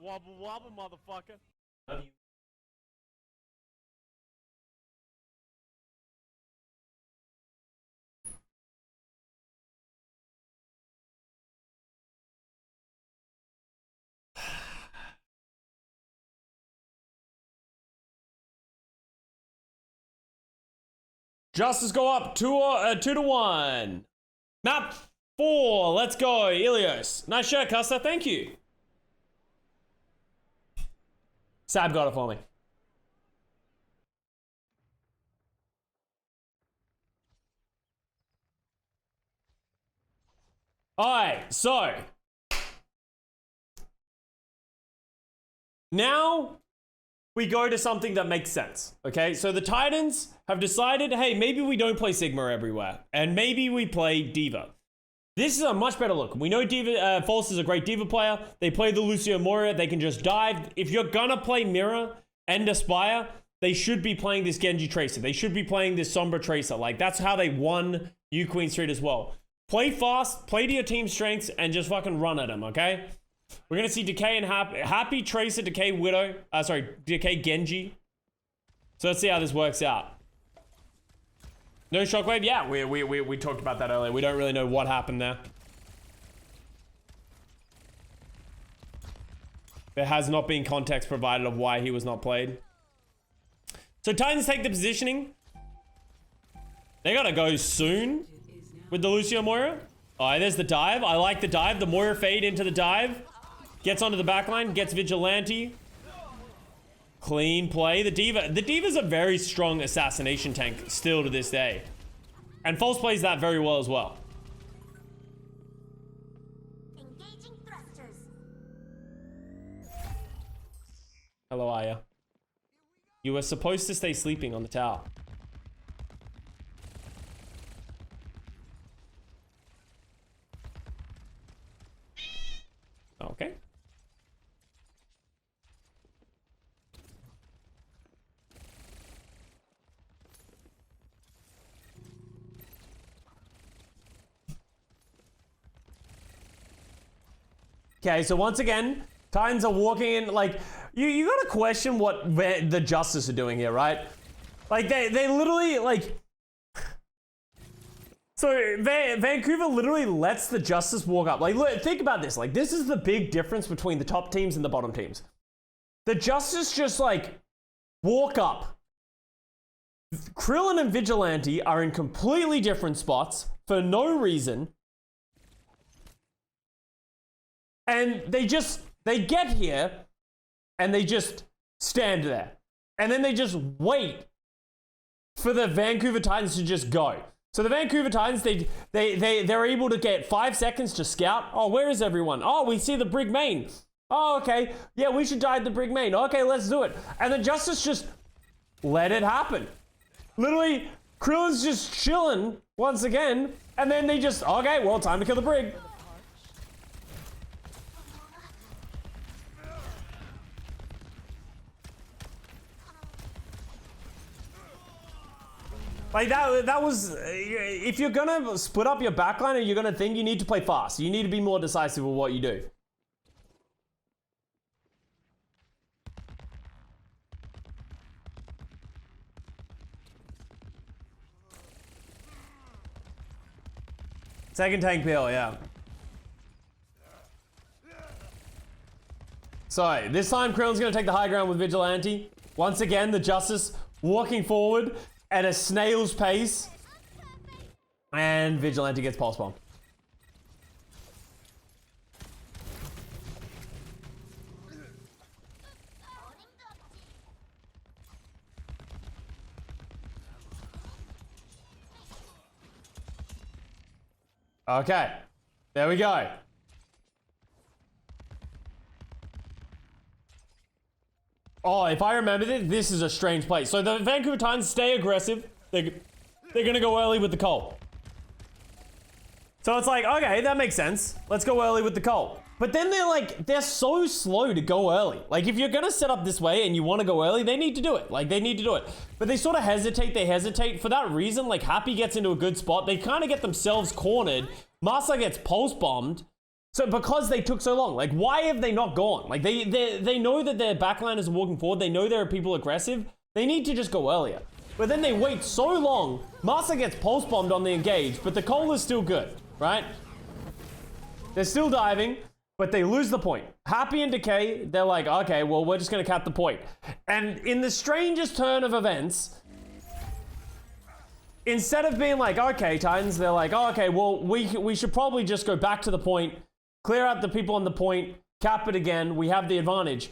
Wobble wobble, motherfucker. Love you. Justice go up 2-1. Map 4. Let's go, Ilios. Nice shirt, Custa. Thank you. Sab got it for me. Alright, so. Now we go to something that makes sense, okay? So the Titans have decided, hey, maybe we don't play Sigma everywhere, and maybe we play Diva. This is a much better look. We know Diva, False is a great Diva player. They play the Lucio Moria. They can just dive. If you're gonna play Mirror and Aspire, they should be playing this Genji Tracer. They should be playing this Sombra Tracer. Like, that's how they won U Queen Street as well. Play fast, play to your team's strengths, and just fucking run at them, okay? We're gonna see Decay and Happy Tracer, Decay Widow. Decay Genji. So let's see how this works out. No Shockwave? Yeah, we talked about that earlier. We don't really know what happened there. There has not been context provided of why he was not played. So Titans take the positioning. They gotta go soon with the Lucio Moira. Alright, there's the dive. I like the dive. The Moira fade into the dive. Gets onto the backline, gets Vigilante. Clean play. The Diva's a very strong assassination tank still to this day. And False plays that very well as well. Engaging thrusters. Hello, Aya. You were supposed to stay sleeping on the tower. Okay. Okay, so once again, Titans are walking in, like, you gotta question what the Justice are doing here, right? Like, they literally, like... So, Vancouver literally lets the Justice walk up. Like, look, think about this. Like, this is the big difference between the top teams and the bottom teams. The Justice just, like, walk up. Krillin and Vigilante are in completely different spots for no reason. And they get here, and they just stand there. And then they just wait for the Vancouver Titans to just go. So the Vancouver Titans, they're able to get 5 seconds to scout. Oh, where is everyone? Oh, we see the Brig main. Oh, okay. Yeah, we should dive the Brig main. Okay, let's do it. And the Justice just let it happen. Literally, Krillin's just chilling once again. And then they just, okay, well, time to kill the Brig. Like, that was, if you're gonna split up your backline and you're gonna think, you need to play fast. You need to be more decisive with what you do. Second tank peel, yeah. So, this time Krillin's gonna take the high ground with Vigilante. Once again, the Justice walking forward at a snail's pace. And Vigilante gets pulse bomb. Okay, there we go. Oh, if I remember this is a strange place. So the Vancouver Titans stay aggressive. They're gonna go early with the Colt. So it's like, okay, that makes sense. Let's go early with the Colt. But then they're so slow to go early. Like, if you're gonna set up this way and you wanna go early, they need to do it. Like, they need to do it. But they sort of hesitate, they hesitate. For that reason, like, Happy gets into a good spot. They kind of get themselves cornered. Masa gets pulse bombed. So because they took so long, like, why have they not gone? Like, they know that their backliners are walking forward. They know there are people aggressive. They need to just go earlier. But then they wait so long. Masa gets pulse bombed on the engage, but the Cole is still good, right? They're still diving, but they lose the point. Happy and Decay, they're like, okay, well, we're just gonna cap the point. And in the strangest turn of events, instead of being like, okay, Titans, they're like, oh, okay, well, we should probably just go back to the point, clear out the people on the point, cap it again, we have the advantage.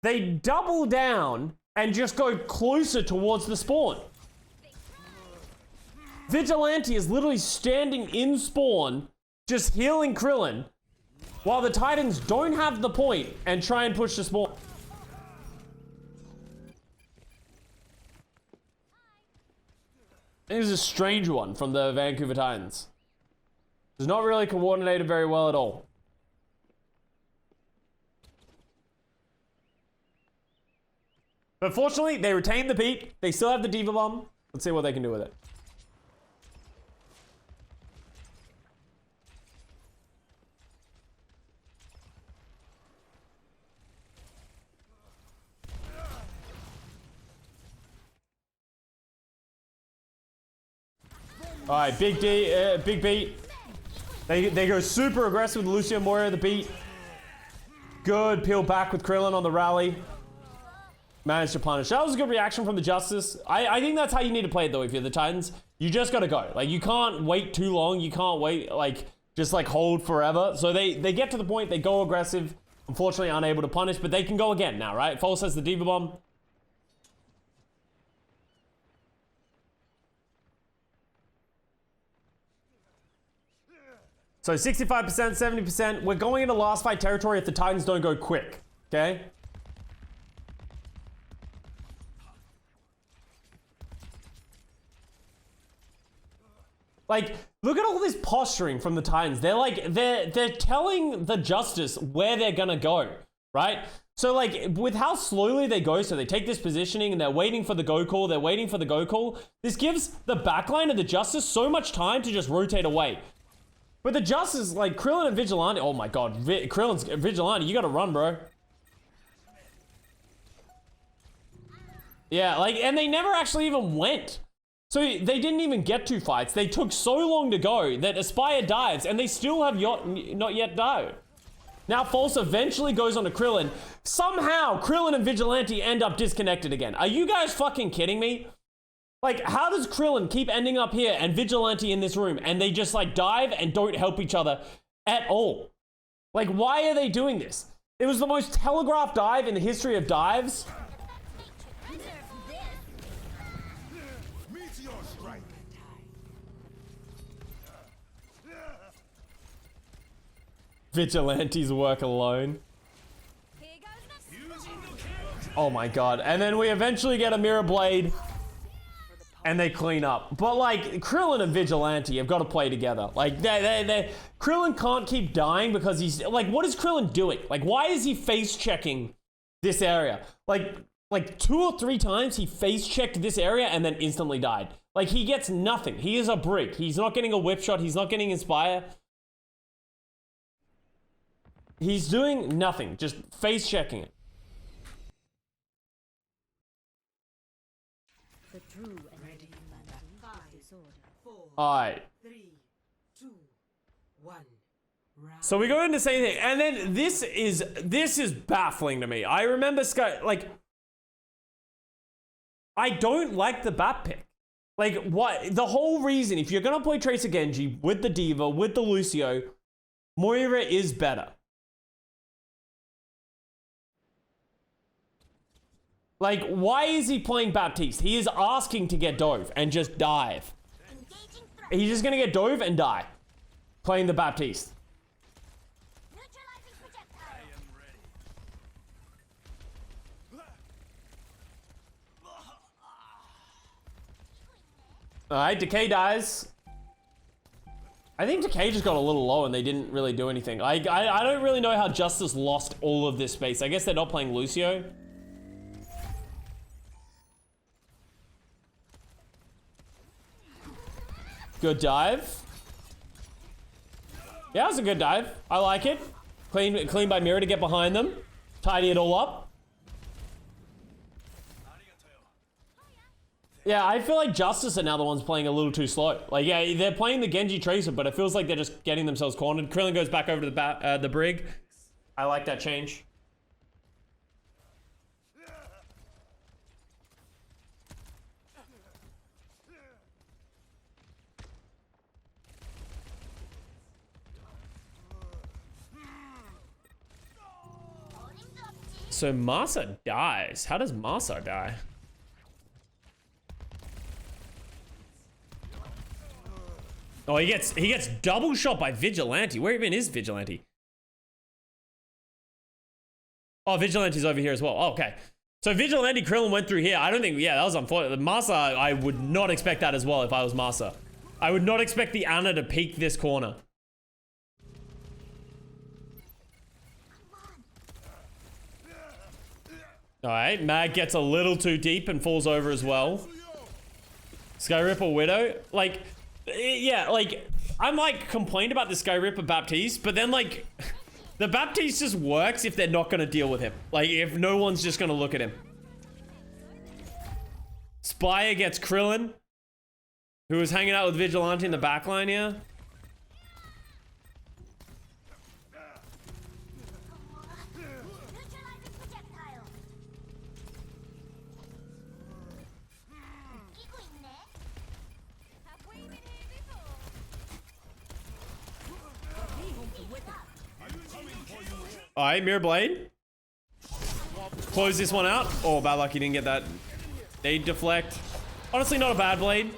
They double down and just go closer towards the spawn. Vigilante is literally standing in spawn, just healing Krillin while the Titans don't have the point and try and push the spawn. This is a strange one from the Vancouver Titans. It's not really coordinated very well at all. But fortunately, they retain the peak. They still have the Diva Bomb. Let's see what they can do with it. All right, big beat. They go super aggressive with Lucio Moria the beat. Good peel back with Krillin on the rally. Managed to punish. That was a good reaction from the Justice. I think that's how you need to play it though. If you're the Titans, you just gotta go. Like you can't wait too long. You can't wait just hold forever. So they get to the point. They go aggressive. Unfortunately, unable to punish, but they can go again now, right? False has the Diva Bomb. So 65%, 70%. We're going into last fight territory if the Titans don't go quick, okay? Like, look at all this posturing from the Titans. They're telling the Justice where they're gonna go, right? So with how slowly they go, so they take this positioning and they're waiting for the go call, this gives the backline of the Justice so much time to just rotate away. But the Justice, Krillin and Vigilante, oh my god, Krillin's Vigilante, you gotta run, bro. Yeah, and they never actually even went. So they didn't even get 2 fights. They took so long to go that Aspire dives, and they still have not yet died. Now False eventually goes on to Krillin. Somehow, Krillin and Vigilante end up disconnected again. Are you guys fucking kidding me? How does Krillin keep ending up here and Vigilante in this room, and they just, dive and don't help each other at all? Why are they doing this? It was the most telegraphed dive in the history of dives. Vigilantes work alone. Oh my god. And then we eventually get a Mirror Blade. And they clean up. But Krillin and Vigilante have got to play together. Krillin can't keep dying because he's what is Krillin doing? Why is he face checking this area? 2 or 3 times he face checked this area and then instantly died. He gets nothing. He is a brick. He's not getting a whip shot. He's not getting Inspire. He's doing nothing. Just face checking it. The true enemy disorder. 4, Alright. 3, 2, 1. Round. So we go into the same thing. And then this is baffling to me. I remember I don't like the Bat pick. What? The whole reason, if you're gonna play Tracer Genji with the Diva, with the Lucio, Moira is better. Why is he playing Baptiste? He is asking to get dove and just dive. He's just gonna get dove and die. Playing the Baptiste. Neutralizing projectile. I am ready. Alright, Decay dies. I think Decay just got a little low and they didn't really do anything. I don't really know how Justice lost all of this space. I guess they're not playing Lucio. Good dive. Yeah, that was a good dive. I like it. Clean by Mirror to get behind them. Tidy it all up. Yeah, I feel like Justice are now the ones playing a little too slow. Yeah, they're playing the Genji Tracer, but it feels like they're just getting themselves cornered. Krillin goes back over to the Brig. I like that change. So Masa dies. How does Masa die? Oh, he gets double shot by Vigilante. Where even is Vigilante? Oh, Vigilante's over here as well. Oh, okay. So Vigilante Krillin went through here. I don't think, yeah, that was unfortunate. Masa, I would not expect that as well if I was Masa. I would not expect the Ana to peek this corner. Alright, Mag gets a little too deep and falls over as well. Sky Ripper Widow. Like, yeah, like, I'm like complained about the Sky Ripper Baptiste, but then like, the Baptiste just works if they're not gonna deal with him. Like, if no one's just gonna look at him. Spire gets Krillin, who was hanging out with Vigilante in the backline here. Neutralizing projectile. 이거 있네. Have we been here before? Alright, Mirror Blade. Close this one out. Oh, bad luck he didn't get that. They deflect. Honestly, not a bad blade.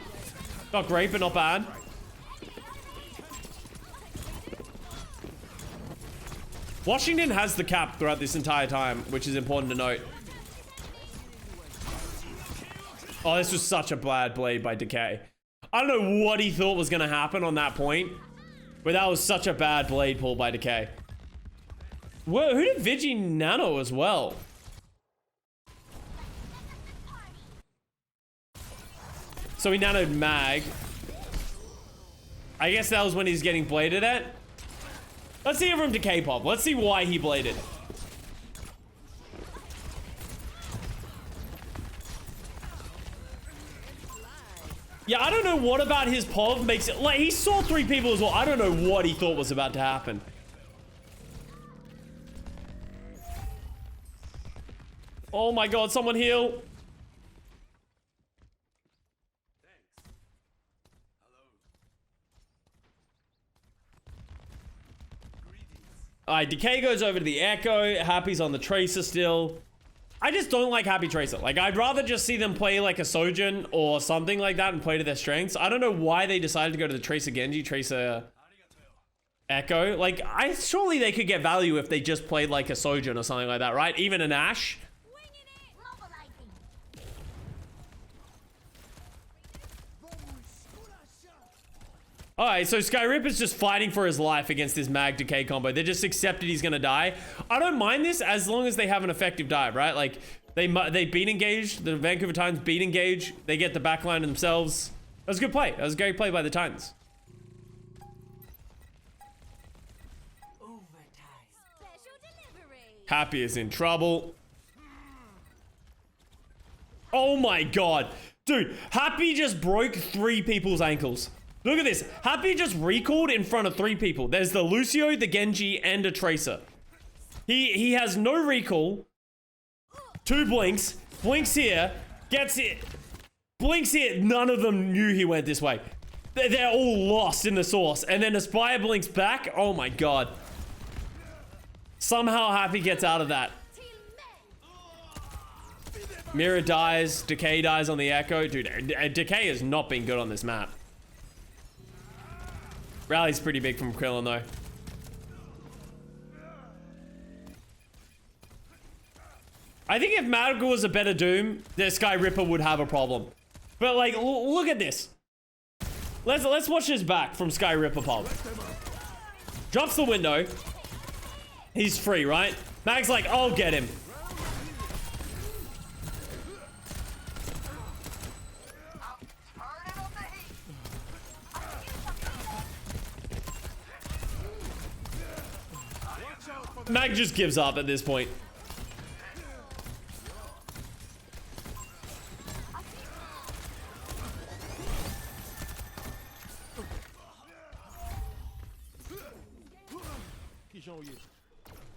Not great, but not bad. Washington has the cap throughout this entire time, which is important to note. Oh, this was such a bad blade by Decay. I don't know what he thought was going to happen on that point, but that was such a bad blade pull by Decay. Whoa, who did Vigi nano as well? So he nanoed Mag. I guess that was when he's getting bladed at. Let's see it from Decay Pop. Let's see why he bladed. Yeah, I don't know what about his POV makes it... Like, he saw 3 people as well. I don't know what he thought was about to happen. Oh my god, someone heal. Alright, Decay goes over to the Echo. Happy's on the Tracer still. I just don't like Happy Tracer. Like, I'd rather just see them play like a Sojin or something like that and play to their strengths. I don't know why they decided to go to the Tracer Genji, Tracer Echo. Like, surely they could get value if they just played like a Sojin or something like that, right? Even an Ashe. Mobilizing. Alright, so Sky Ripper's just fighting for his life against this Mag Decay combo. They just accepted he's gonna die. I don't mind this as long as they have an effective dive, right? Like, they beat engaged. The Vancouver Titans beat engage. They get the backline themselves. That was a good play. That was a great play by the Titans. Overtime. Special delivery. Happy is in trouble. Oh my god. Dude, Happy just broke 3 people's ankles. Look at this. Happy just recalled in front of 3 people. There's the Lucio, the Genji, and a Tracer. He has no recall. 2 blinks. Blinks here. Gets it. Blinks here. None of them knew he went this way. They're all lost in the source. And then Aspire blinks back. Oh my god. Somehow Happy gets out of that. Mirror dies. Decay dies on the Echo. Dude, Decay has not been good on this map. Rally's pretty big from Krillin though. I think if Madrigal was a better Doom, the Sky Ripper would have a problem. But like, look at this. Let's watch this back from Sky Ripper Pop. Drops the window. He's free, right? Mag's like, I'll get him. Mag just gives up at this point.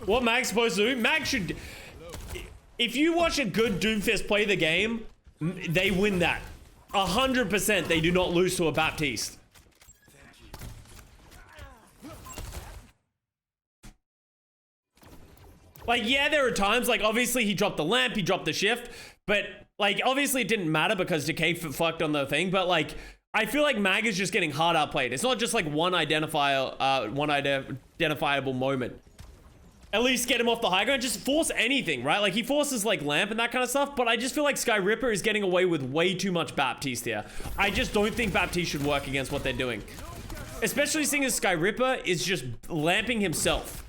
What Mag's supposed to do? Mag should... If you watch a good Doomfist play the game, they win that. 100% they do not lose to a Baptiste. Like, yeah, there are times, like, obviously he dropped the lamp, he dropped the shift, but, like, obviously it didn't matter because Decay fucked on the thing, but, like, I feel like Mag is just getting hard outplayed. It's not just like one identifiable moment. At least get him off the high ground. Just force anything, right? Like he forces like Lamp and that kind of stuff. But I just feel like Sky Ripper is getting away with way too much Baptiste here. I just don't think Baptiste should work against what they're doing. Especially seeing as Sky Ripper is just lamping himself.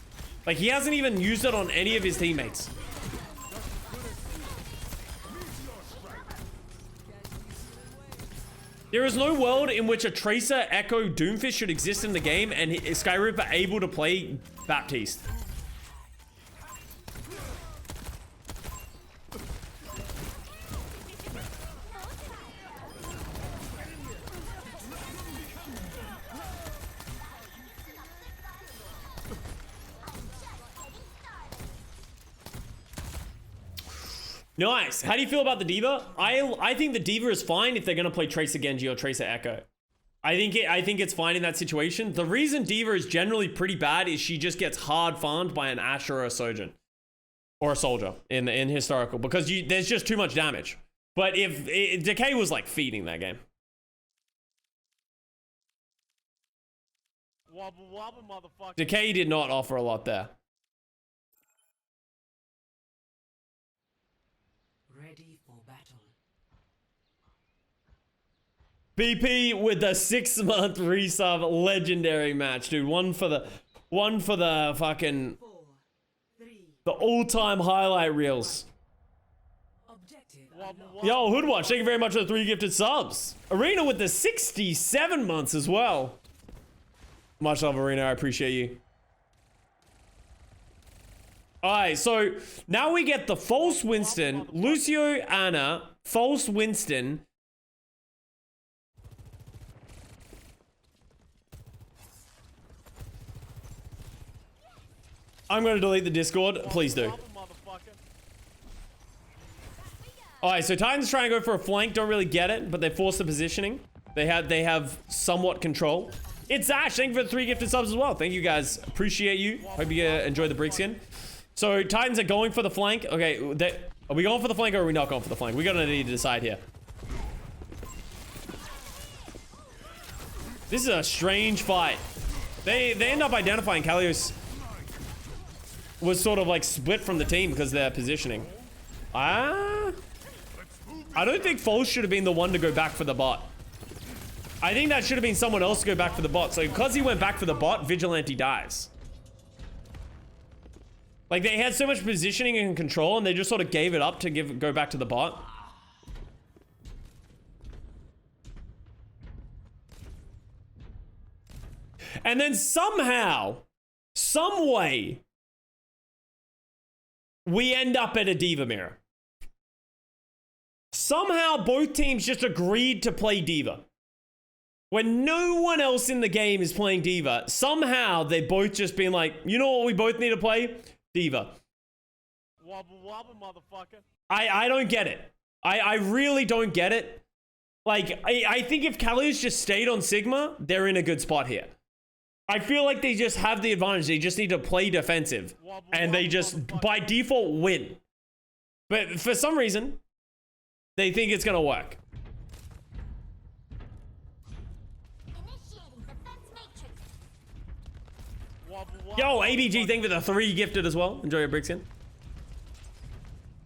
Like he hasn't even used it on any of his teammates. There is no world in which a Tracer, Echo, Doomfist should exist in the game and Sky Ripper able to play Baptiste. Nice. How do you feel about the Diva? I think the Diva is fine if they're gonna play Tracer Genji or Tracer Echo. I think it's fine in that situation. The reason Diva is generally pretty bad is she just gets hard farmed by an Ashe or a Sojourn. Or a Soldier in historical. Because there's just too much damage. But if Decay was like feeding that game. Wobble wobble, motherfucker. Decay did not offer a lot there. Ready for battle. BP with the 6-month resub legendary match, dude. One for the fucking 4, 3. the all-time highlight reels. Objective. Wobble wobble. Yo, Hoodwatch, thank you very much for the 3 gifted subs. Arena with the 67 months as well. Much love, Arena. I appreciate you. Alright, so now we get the false Winston, Lucio, Ana, false Winston. I'm going to delete the Discord. Please do. Wobble, motherfucker. Alright, so Titans trying to go for a flank. Don't really get it, but they force the positioning. They have somewhat control. It's Ash. Thank you for the 3 gifted subs as well. Thank you guys. Appreciate you. Hope you enjoy the break skin. So Titans are going for the flank. Okay, are we going for the flank or are we not going for the flank? We're gonna need to decide here. This is a strange fight. They end up identifying Kalios was sort of like split from the team because of their positioning. I don't think False should have been the one to go back for the bot. I think that should have been someone else to go back for the bot. So because he went back for the bot, Vigilante dies. Like they had so much positioning and control and they just sort of gave it up to go back to the bot. And then somehow, some way, we end up at a Diva mirror. Somehow both teams just agreed to play Diva. When no one else in the game is playing Diva, somehow they both just been like, you know what we both need to play? Diva. Wobble wobble, motherfucker. I don't get it. I really don't get it. Like, I think if Kalios just stayed on Sigma, they're in a good spot here. I feel like they just have the advantage. They just need to play defensive. And they just, by default, win. But for some reason, they think it's going to work. Initiating defense matrix. Wobble wobble. Yo, ABG, thank you for the 3 gifted as well. Enjoy your break skin.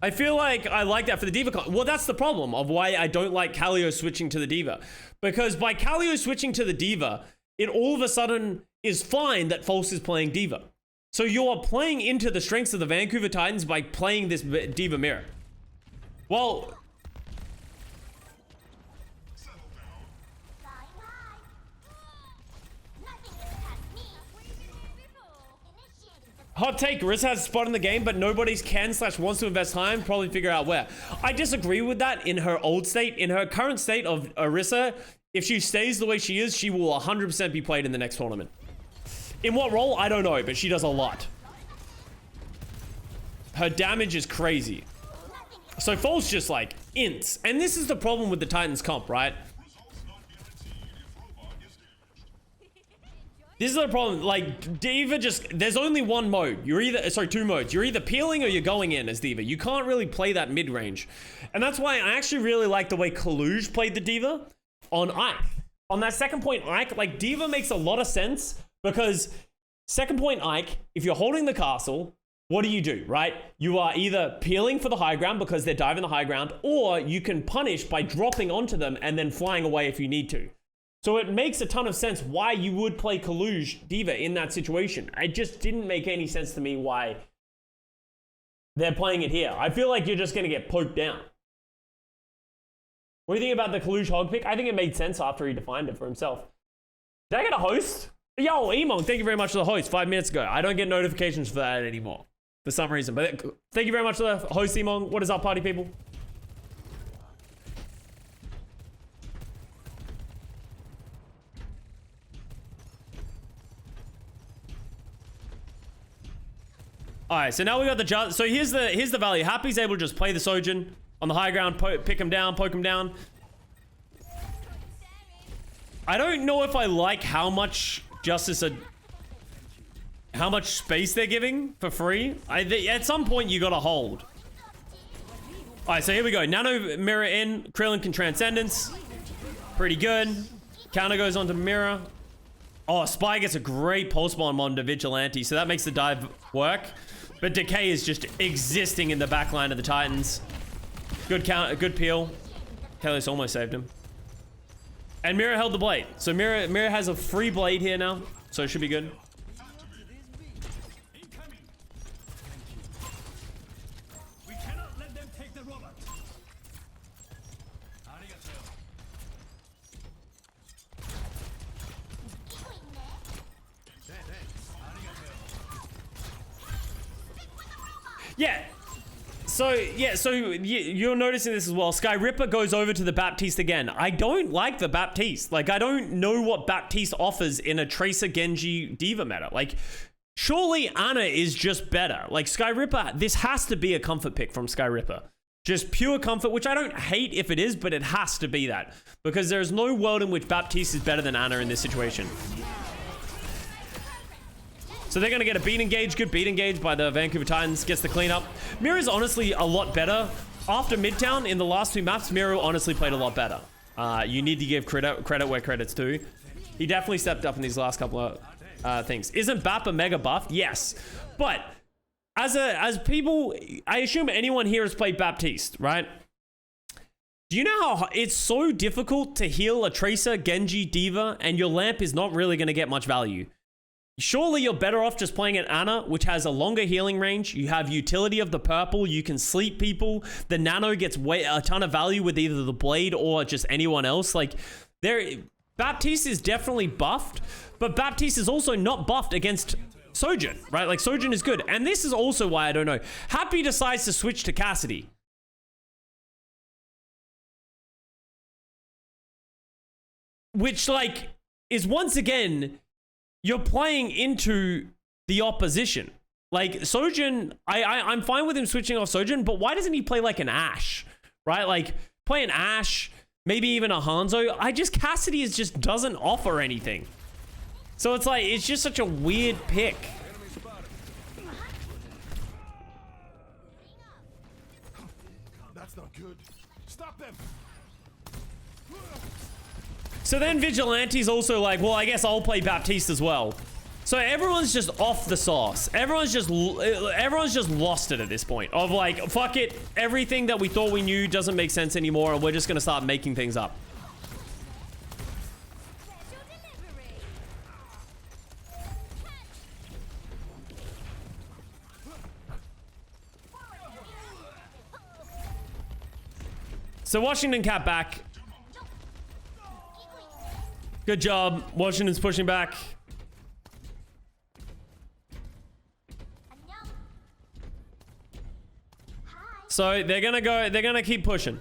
I feel like I like that for the Diva con. Well, that's the problem of why I don't like Kalios switching to the Diva. Because by Kalios switching to the Diva, it all of a sudden is fine that False is playing Diva. So you are playing into the strengths of the Vancouver Titans by playing this Diva mirror. Well, Flying high. Nothing gets past me. Initiating defense. hot take, Riz has a spot in the game, but nobody's can/wants to invest time, probably figure out where. I disagree with that in her old state. In her current state of Orisa, if she stays the way she is, she will 100% be played in the next tournament. In what role? I don't know, but she does a lot. Her damage is crazy. So False just like ints. And this is the problem with the Titans comp, right? This is the problem. Like, Diva just, there's only one mode. You're either, sorry, 2 modes. You're either peeling or you're going in as Diva. You can't really play that mid-range. And that's why I actually really like the way Kaluge played the Diva on Ike. on that second point Ike, like Diva makes a lot of sense because second point Ike, if you're holding the castle, what do, right? You are either peeling for the high ground because they're diving the high ground, or you can punish by dropping onto them and then flying away if you need to. So it makes a ton of sense why you would play Kaluge Diva in that situation. It just didn't make any sense to me why they're playing it here. I feel like you're just going to get poked down. What do you think about the Kaluge hog pick? I think it made sense after he defined it for himself. Did I get a host? Yo, Emon, thank you very much for the host 5 minutes ago. I don't get notifications for that anymore for some reason. But thank you very much for the host, Emon. What is up, party people? All right, so now we got the judge. So here's the value. Happy's able to just play the Sojin on the high ground, pick him down, poke him down. I don't know if I like how much how much space they're giving for free. At some point you gotta hold. All right, so here we go. Nano mirror in. Krillin can transcendence. Pretty good. Counter goes onto mirror. Oh, Spy gets a great pulse bomb onto Vigilante, so that makes the dive work. But Decay is just existing in the back line of the Titans. Good count, good peel. Kelly's almost saved him. And Mirror held the blade. So Mirror has a free blade here now, so it should be good. We cannot let them take the robot. Yeah. So you're noticing this as well. Sky Ripper goes over to the Baptiste again. I don't like the Baptiste. Like, I don't know what Baptiste offers in a Tracer Genji Diva meta. Like, surely Ana is just better. Like, Sky Ripper, this has to be a comfort pick from Sky Ripper. Just pure comfort, which I don't hate if it is, but it has to be that. Because there's no world in which Baptiste is better than Ana in this situation. So they're going to get a beat engage. Good beat engage by the Vancouver Titans. Gets the cleanup. Mirror's honestly a lot better. After Midtown, in the last 2 maps, Mirror honestly played a lot better. You need to give credit where credit's due. He definitely stepped up in these last couple of things. Isn't Bap a mega buff? Yes. But as people, I assume anyone here has played Baptiste, right? Do you know how it's so difficult to heal a Tracer, Genji, Diva, and your lamp is not really going to get much value? Surely you're better off just playing an Ana, which has a longer healing range. You have utility of the purple. You can sleep people. The Nano gets a ton of value with either the blade or just anyone else. Like, Baptiste is definitely buffed, but Baptiste is also not buffed against Sojin, right? Like, Sojin is good. And this is also why I don't know. Happy decides to switch to Cassidy. Which, like, is once again... You're playing into the opposition. Like, Sojin, I'm fine with him switching off Sojin, but why doesn't he play like an Ashe? Right? Like, play an Ashe, maybe even a Hanzo. Cassidy just doesn't offer anything. So it's like, it's just such a weird pick. That's not good. Stop them. So then Vigilante's also like, well, I guess I'll play Baptiste as well. So everyone's just off the sauce. Everyone's just lost it at this point. Of like, fuck it. Everything that we thought we knew doesn't make sense anymore, and we're just gonna start making things up. So Washington Cat back. Good job. Washington's pushing back. So they're gonna keep pushing.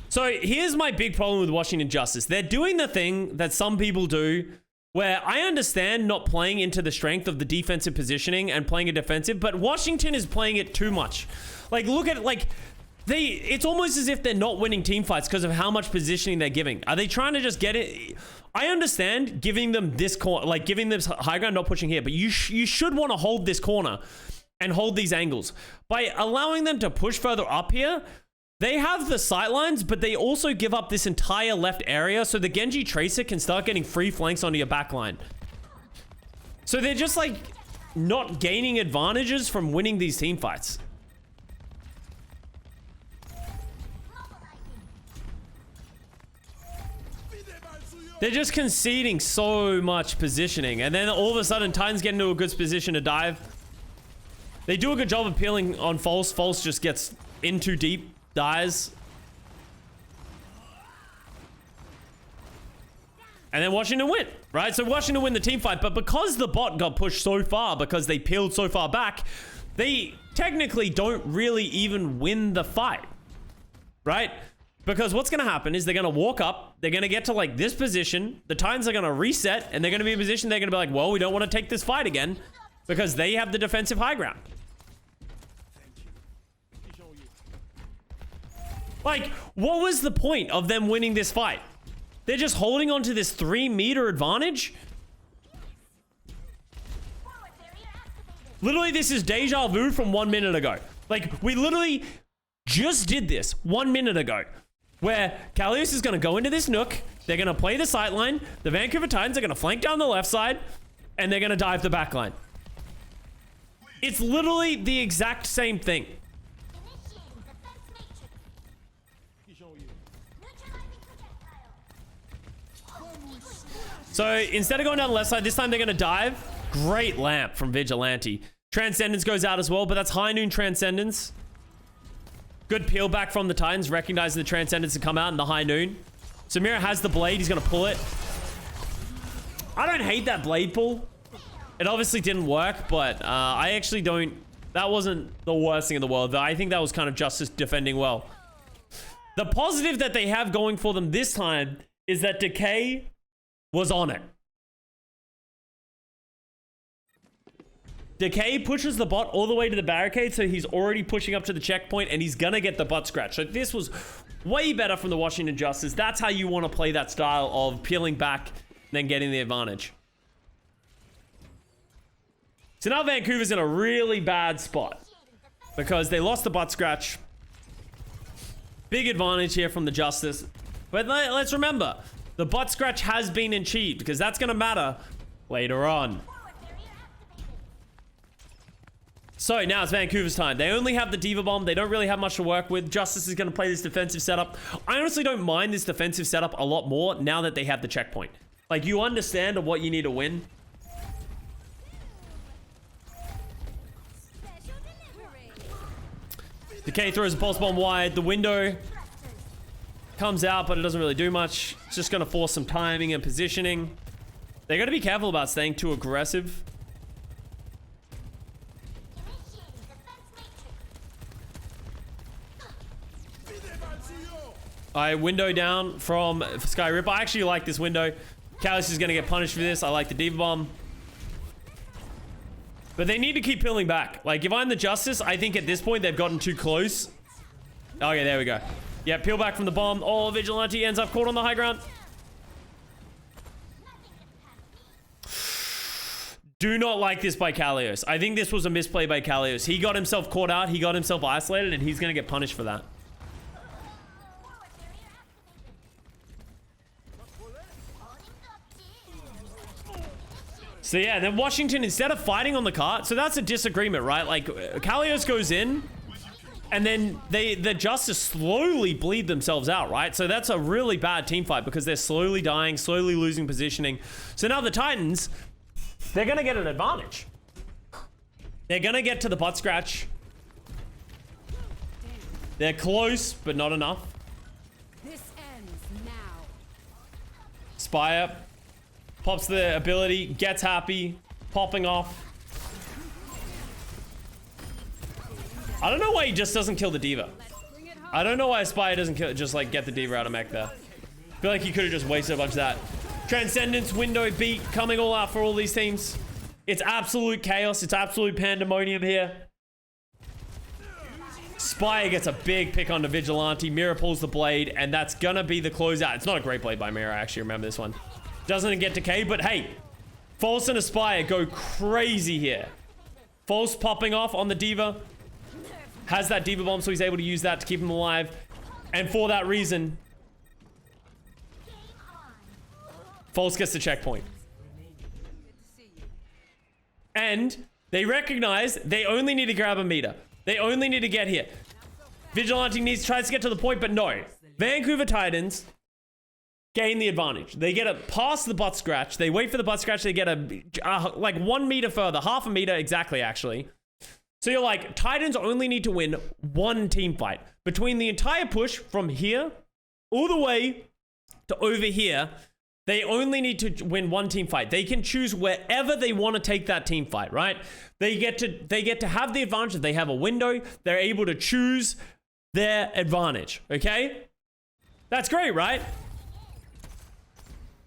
So here's my big problem with Washington Justice. They're doing the thing that some people do, where I understand not playing into the strength of the defensive positioning and playing a defensive, but Washington is playing it too much. Like, look at, like, it's almost as if they're not winning team fights because of how much positioning they're giving. Are they trying to just get it? I understand giving them this corner, like giving them high ground, not pushing here, but you should want to hold this corner and hold these angles. By allowing them to push further up here, they have the sightlines, but they also give up this entire left area so the Genji Tracer can start getting free flanks onto your backline. So they're just like not gaining advantages from winning these team fights. They're just conceding so much positioning. And then all of a sudden, Titans get into a good position to dive. They do a good job of peeling on False. False just gets in too deep, dies. And then Washington win, right? So Washington win the team fight. But because the bot got pushed so far, because they peeled so far back, they technically don't really even win the fight, right? Because what's going to happen is they're going to walk up. They're going to get to like this position. The Titans are going to reset and they're going to be in a position. They're going to be like, well, we don't want to take this fight again because they have the defensive high ground. Like, what was the point of them winning this fight? They're just holding on to this 3-meter advantage. Literally, this is deja vu from 1 minute ago. Like, we literally just did this 1 minute ago. Where Kalius is going to go into this nook. They're going to play the sight line. The Vancouver Titans are going to flank down the left side. And they're going to dive the back line. It's literally the exact same thing. So instead of going down the left side, this time they're going to dive. Great lamp from Vigilante. Transcendence goes out as well, but that's high noon Transcendence. Good peel back from the Titans, recognizing the Transcendence to come out in the high noon. Samira has the blade. He's going to pull it. I don't hate that blade pull. It obviously didn't work, but I actually don't... That wasn't the worst thing in the world. I think that was kind of Justice defending well. The positive that they have going for them this time is that Decay was on it. Decay pushes the bot all the way to the barricade, so he's already pushing up to the checkpoint, and he's gonna get the butt scratch. So this was way better from the Washington Justice. That's how you want to play that style of peeling back and then getting the advantage. So now Vancouver's in a really bad spot because they lost the butt scratch. Big advantage here from the Justice. But let's remember, the butt scratch has been achieved because that's gonna matter later on. So now it's Vancouver's time. They only have the Diva Bomb. They don't really have much to work with. Justice is going to play this defensive setup. I honestly don't mind this defensive setup a lot more now that they have the checkpoint. Like, you understand what you need to win. Decay throws a pulse bomb wide. The window comes out, but it doesn't really do much. It's just going to force some timing and positioning. They're going to be careful about staying too aggressive. I window down from Sky Ripper. I actually like this window. Callus is going to get punished for this. I like the Diva Bomb. But they need to keep peeling back. Like, if I'm the Justice, I think at this point they've gotten too close. Okay, there we go. Yeah, peel back from the bomb. Oh, Vigilante ends up caught on the high ground. Do not like this by Kalios. I think this was a misplay by Kalios. He got himself caught out. He got himself isolated, and he's going to get punished for that. So yeah, then Washington, instead of fighting on the cart, so that's a disagreement, right? Like, Kalios goes in, and then the Justice slowly bleed themselves out, right? So that's a really bad team fight because they're slowly dying, slowly losing positioning. So now the Titans, they're going to get an advantage. They're going to get to the butt scratch. They're close, but not enough. This ends now. Spire pops the ability, gets happy, popping off. I don't know why he just doesn't kill the Diva. I don't know why Spire doesn't kill, just like get the Diva out of mech there. I feel like he could have just wasted a bunch of that. Transcendence, window beat, coming all out for all these teams. It's absolute chaos. It's absolute pandemonium here. Spire gets a big pick onto Vigilante. Mira pulls the blade, and that's gonna be the closeout. It's not a great blade by Mira, I actually remember this one. Doesn't get decayed, but hey, False and Aspire go crazy here. False popping off on the Diva. Has that Diva bomb, so he's able to use that to keep him alive. And for that reason, False gets the checkpoint. And they recognize they only need to grab a meter. They only need to get here. Vigilante tries to get to the point, but no. Vancouver Titans gain the advantage. They get it past the Buttscratch. They wait for the Buttscratch. They get like 1 meter further. Half a meter exactly, actually. So you're like, Titans only need to win one team fight. Between the entire push from here all the way to over here, they only need to win one team fight. They can choose wherever they want to take that team fight, right? They get to have the advantage. They have a window. They're able to choose their advantage, okay? That's great, right?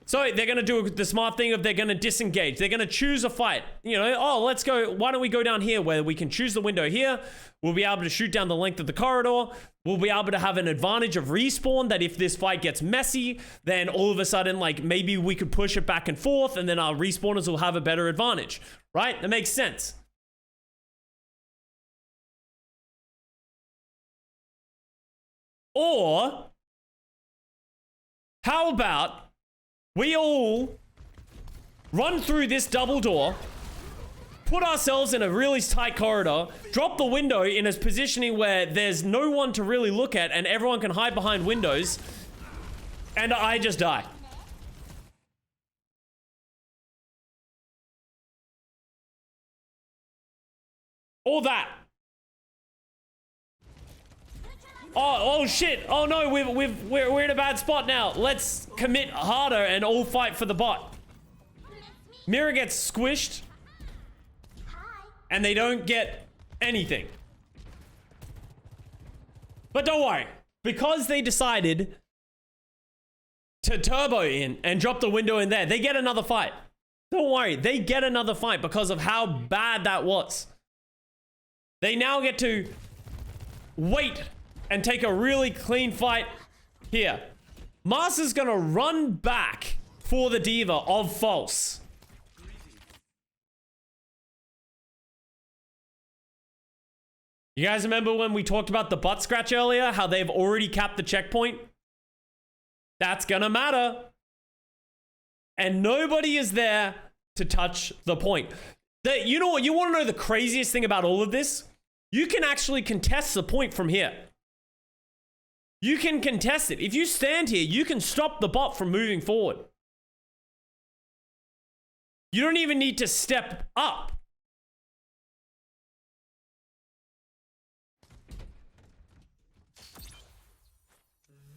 So they're going to do the smart thing of they're going to disengage. They're going to choose a fight. You know, oh, let's go. Why don't we go down here where we can choose the window here? We'll be able to shoot down the length of the corridor. We'll be able to have an advantage of respawn that if this fight gets messy, then all of a sudden, like, maybe we could push it back and forth and then our respawners will have a better advantage, right? That makes sense. Or, how about we all run through this double door, put ourselves in a really tight corridor, drop the window in a positioning where there's no one to really look at and everyone can hide behind windows, and I just die. All that. Oh shit. Oh no, we're in a bad spot now. Let's commit harder and all fight for the bot. Mira gets squished. And they don't get anything. But don't worry. Because they decided to turbo in and drop the window in there, they get another fight. Don't worry. They get another fight because of how bad that was. They now get to wait and take a really clean fight here. Master's gonna run back for the Diva of False. You guys remember when we talked about the Buttscratch earlier? How they've already capped the checkpoint? That's gonna matter. And nobody is there to touch the point. You know what? You wanna know the craziest thing about all of this? You can actually contest the point from here. You can contest it. If you stand here, you can stop the bot from moving forward. You don't even need to step up.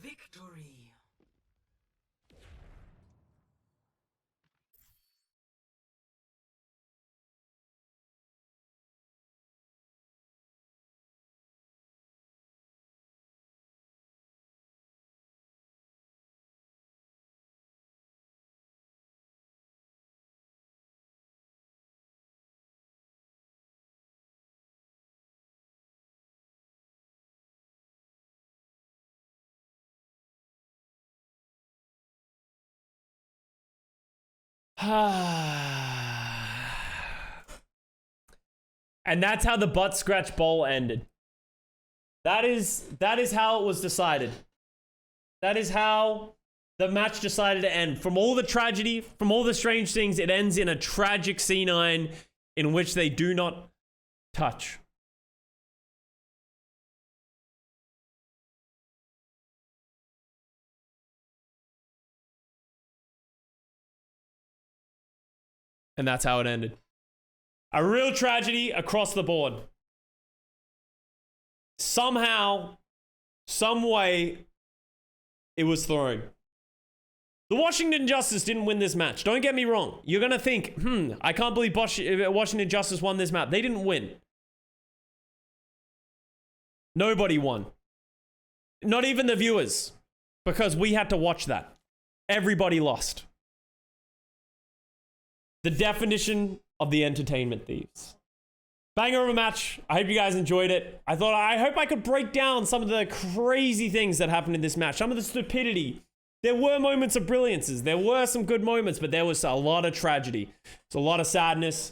Victory. And that's how the Buttscratch Bowl ended. That is how it was decided. That is how the match decided to end. From all the tragedy, from all the strange things, it ends in a tragic C9 in which they do not touch. And that's how it ended. A real tragedy across the board. Somehow, some way, it was thrown. The Washington Justice didn't win this match. Don't get me wrong. You're going to think, I can't believe Washington Justice won this match. They didn't win. Nobody won. Not even the viewers. Because we had to watch that. Everybody lost. The definition of the entertainment thieves. Banger of a match. I hope you guys enjoyed it. I hope I could break down some of the crazy things that happened in this match. Some of the stupidity. There were moments of brilliances. There were some good moments, but there was a lot of tragedy. It's a lot of sadness.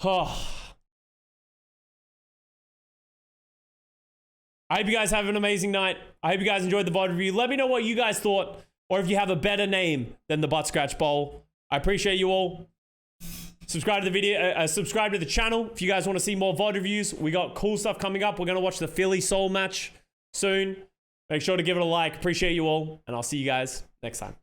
Oh. I hope you guys have an amazing night. I hope you guys enjoyed the VOD review. Let me know what you guys thought, or if you have a better name than the Buttscratch Bowl. I appreciate you all. Subscribe to the video, subscribe to the channel if you guys want to see more VOD reviews. We got cool stuff coming up. We're going to watch the Philly Soul match soon. Make sure to give it a like. Appreciate you all, and I'll see you guys next time.